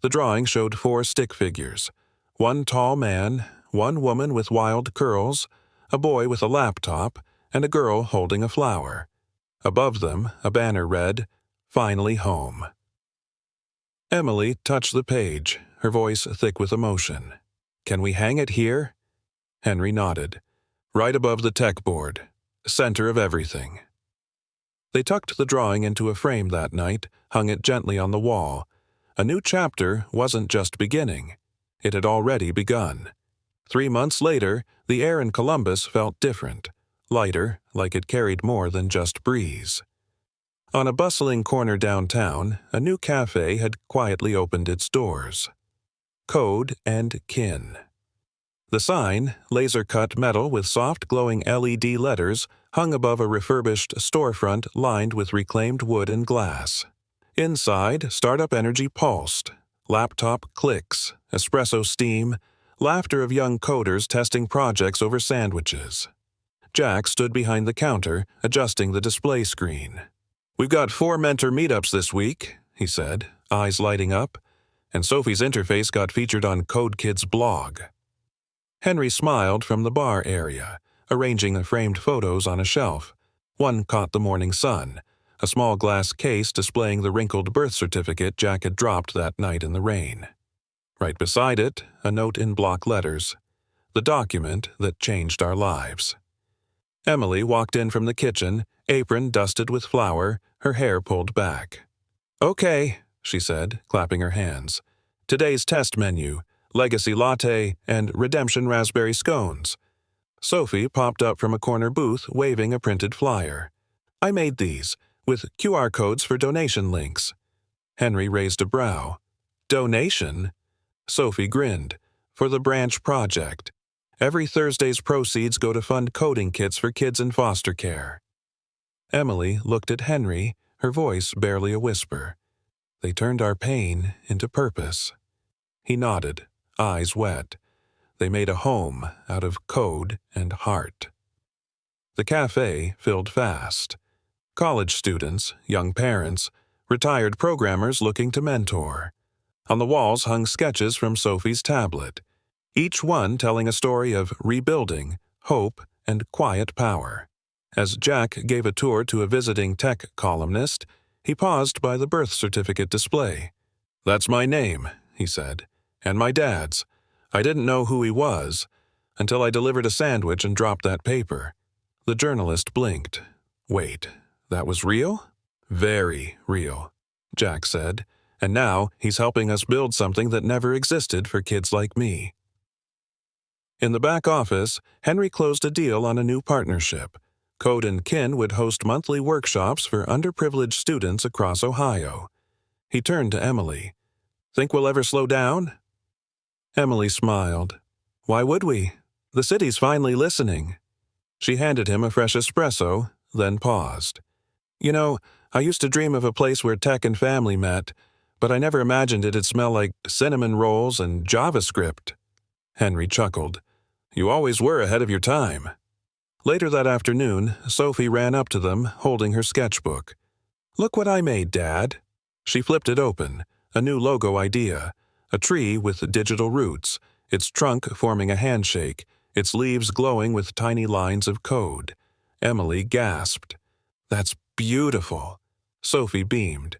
The drawing showed 4 stick figures. One tall man, one woman with wild curls, a boy with a laptop, and a girl holding a flower. Above them, a banner read, "Finally Home." Emily touched the page, her voice thick with emotion. "Can we hang it here?" Henry nodded. "Right above the tech board. Center of everything." They tucked the drawing into a frame that night, hung it gently on the wall. A new chapter wasn't just beginning. It had already begun. 3 months later, the air in Columbus felt different, lighter, like it carried more than just breeze. On a bustling corner downtown, a new cafe had quietly opened its doors. Code and Kin. The sign, laser-cut metal with soft glowing LED letters, hung above a refurbished storefront lined with reclaimed wood and glass. Inside, startup energy pulsed. Laptop clicks, espresso steam, laughter of young coders testing projects over sandwiches. Jack stood behind the counter, adjusting the display screen. "We've got 4 mentor meetups this week," he said, eyes lighting up, and Sophie's interface got featured on Code Kid's blog. Henry smiled from the bar area, arranging the framed photos on a shelf. One caught the morning sun, a small glass case displaying the wrinkled birth certificate Jack had dropped that night in the rain. Right beside it, a note in block letters, the document that changed our lives. Emily walked in from the kitchen, apron dusted with flour, her hair pulled back. "Okay," she said, clapping her hands. "Today's test menu, legacy latte and redemption raspberry scones." Sophie popped up from a corner booth waving a printed flyer. "I made these, with QR codes for donation links." Henry raised a brow. "Donation?" Sophie grinned. "For the branch project. Every Thursday's proceeds go to fund coding kits for kids in foster care." Emily looked at Henry, her voice barely a whisper. "They turned our pain into purpose." He nodded, eyes wet. They made a home out of code and heart. The cafe filled fast. College students, young parents, retired programmers looking to mentor. On the walls hung sketches from Sophie's tablet, each one telling a story of rebuilding, hope, and quiet power. As Jack gave a tour to a visiting tech columnist, he paused by the birth certificate display. "That's my name," he said, "and my dad's. I didn't know who he was until I delivered a sandwich and dropped that paper." The journalist blinked. "Wait, that was real?" "Very real," Jack said, "and now he's helping us build something that never existed for kids like me." In the back office, Henry closed a deal on a new partnership. Code and Kin would host monthly workshops for underprivileged students across Ohio. He turned to Emily. "Think we'll ever slow down?" Emily smiled. "Why would we? The city's finally listening." She handed him a fresh espresso, then paused. "You know, I used to dream of a place where tech and family met, but I never imagined it'd smell like cinnamon rolls and JavaScript." Henry chuckled. "You always were ahead of your time." Later that afternoon, Sophie ran up to them, holding her sketchbook. "Look what I made, Dad." She flipped it open, a new logo idea, a tree with digital roots, its trunk forming a handshake, its leaves glowing with tiny lines of code. Emily gasped. "That's beautiful." Sophie beamed.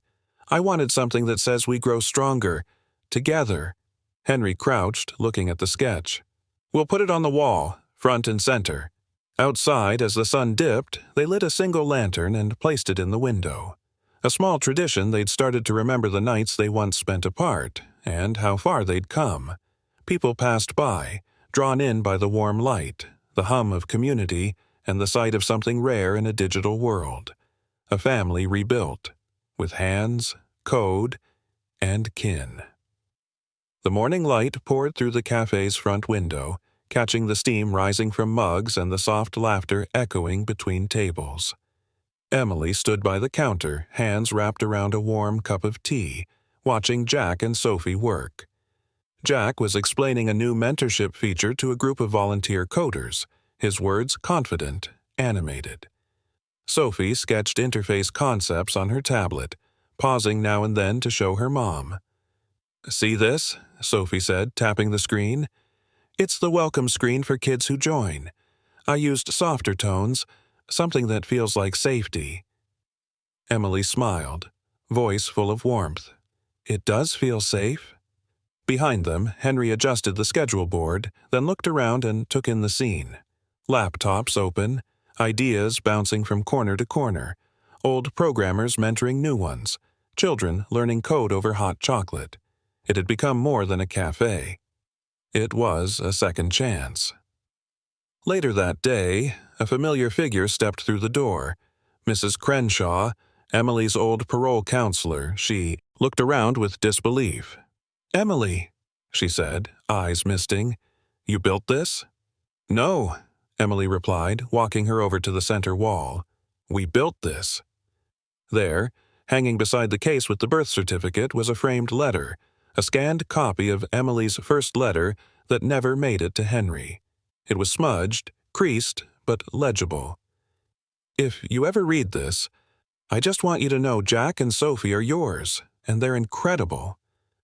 "I wanted something that says we grow stronger, together." Henry crouched, looking at the sketch. "We'll put it on the wall, front and center." Outside, as the sun dipped, they lit a single lantern and placed it in the window. A small tradition they'd started to remember the nights they once spent apart, and how far they'd come. People passed by, drawn in by the warm light, the hum of community, and the sight of something rare in a digital world. A family rebuilt, with hands, code, and kin. The morning light poured through the cafe's front window, catching the steam rising from mugs and the soft laughter echoing between tables. Emily stood by the counter, hands wrapped around a warm cup of tea, watching Jack and Sophie work. Jack was explaining a new mentorship feature to a group of volunteer coders, his words confident, animated. Sophie sketched interface concepts on her tablet, pausing now and then to show her mom. "See this?" Sophie said, tapping the screen. "It's the welcome screen for kids who join. I used softer tones, something that feels like safety." Emily smiled, voice full of warmth. "It does feel safe." Behind them, Henry adjusted the schedule board, then looked around and took in the scene. Laptops open, ideas bouncing from corner to corner, old programmers mentoring new ones, children learning code over hot chocolate. It had become more than a cafe. It was a second chance. Later that day, a familiar figure stepped through the door. Mrs. Crenshaw, Emily's old parole counselor. She looked around with disbelief. "Emily," she said, eyes misting. "You built this?" "No," Emily replied, walking her over to the center wall. "We built this." There, hanging beside the case with the birth certificate, was a framed letter, a scanned copy of Emily's first letter that never made it to Henry. It was smudged, creased, but legible. "If you ever read this, I just want you to know Jack and Sophie are yours, and they're incredible."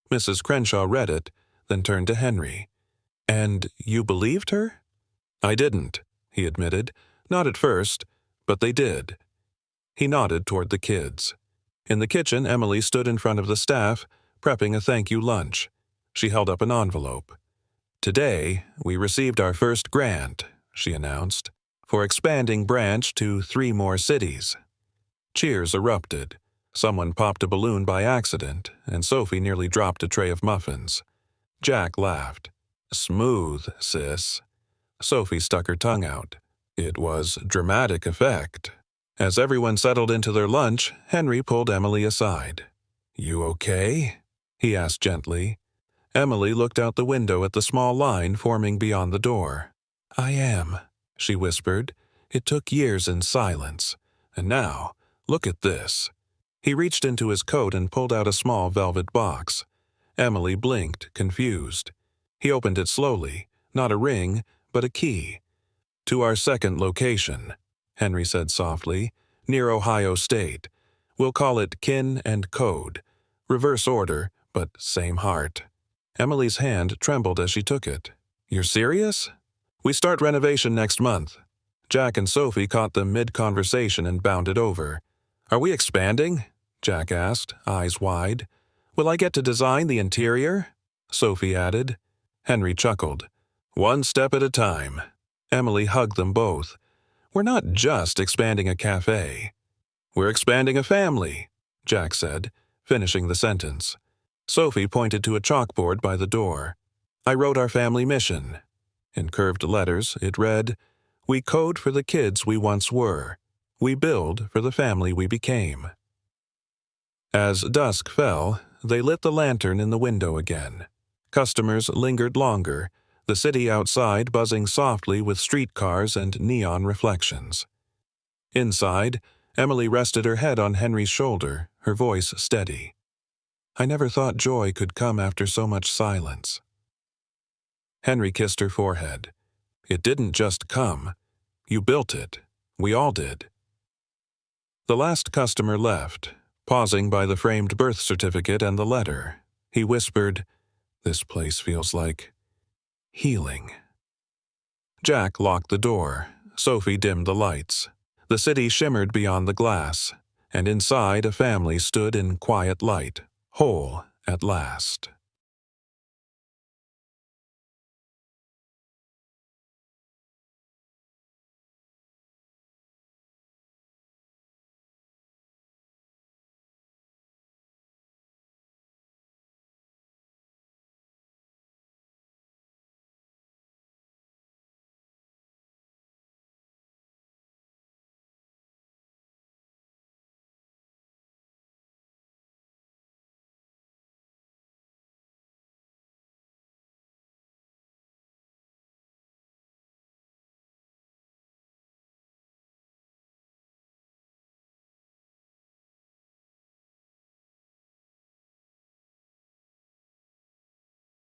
Mrs. Crenshaw read it, then turned to Henry. "And you believed her?" "I didn't," he admitted. Not at first, but they did. He nodded toward the kids. In the kitchen, Emily stood in front of the staff, prepping a thank-you lunch. She held up an envelope. "Today, we received our first grant," she announced, "for expanding branch to 3 more cities." Cheers erupted. Someone popped a balloon by accident, and Sophie nearly dropped a tray of muffins. Jack laughed. "Smooth, sis." Sophie stuck her tongue out. It was dramatic effect. As everyone settled into their lunch, Henry pulled Emily aside. "You okay?" he asked gently. Emily looked out the window at the small line forming beyond the door. "I am," she whispered. "It took years in silence. And now, look at this." He reached into his coat and pulled out a small velvet box. Emily blinked, confused. He opened it slowly, not a ring, but a key. "To our second location," Henry said softly, "near Ohio State. We'll call it Kin and Code. Reverse order, but same heart." Emily's hand trembled as she took it. "You're serious?" "We start renovation next month." Jack and Sophie caught them mid-conversation and bounded over. "Are we expanding?" Jack asked, eyes wide. "Will I get to design the interior?" Sophie added. Henry chuckled. "One step at a time." Emily hugged them both. "We're not just expanding a cafe. We're expanding a family," Jack said, finishing the sentence. Sophie pointed to a chalkboard by the door. "I wrote our family mission." In curved letters, it read, "We code for the kids we once were. We build for the family we became." As dusk fell, they lit the lantern in the window again. Customers lingered longer, the city outside buzzing softly with streetcars and neon reflections. Inside, Emily rested her head on Henry's shoulder, her voice steady. "I never thought joy could come after so much silence." Henry kissed her forehead. "It didn't just come. You built it. We all did." The last customer left, pausing by the framed birth certificate and the letter. He whispered, "This place feels like healing." Jack locked the door. Sophie dimmed the lights. The city shimmered beyond the glass, and inside a family stood in quiet light, whole at last.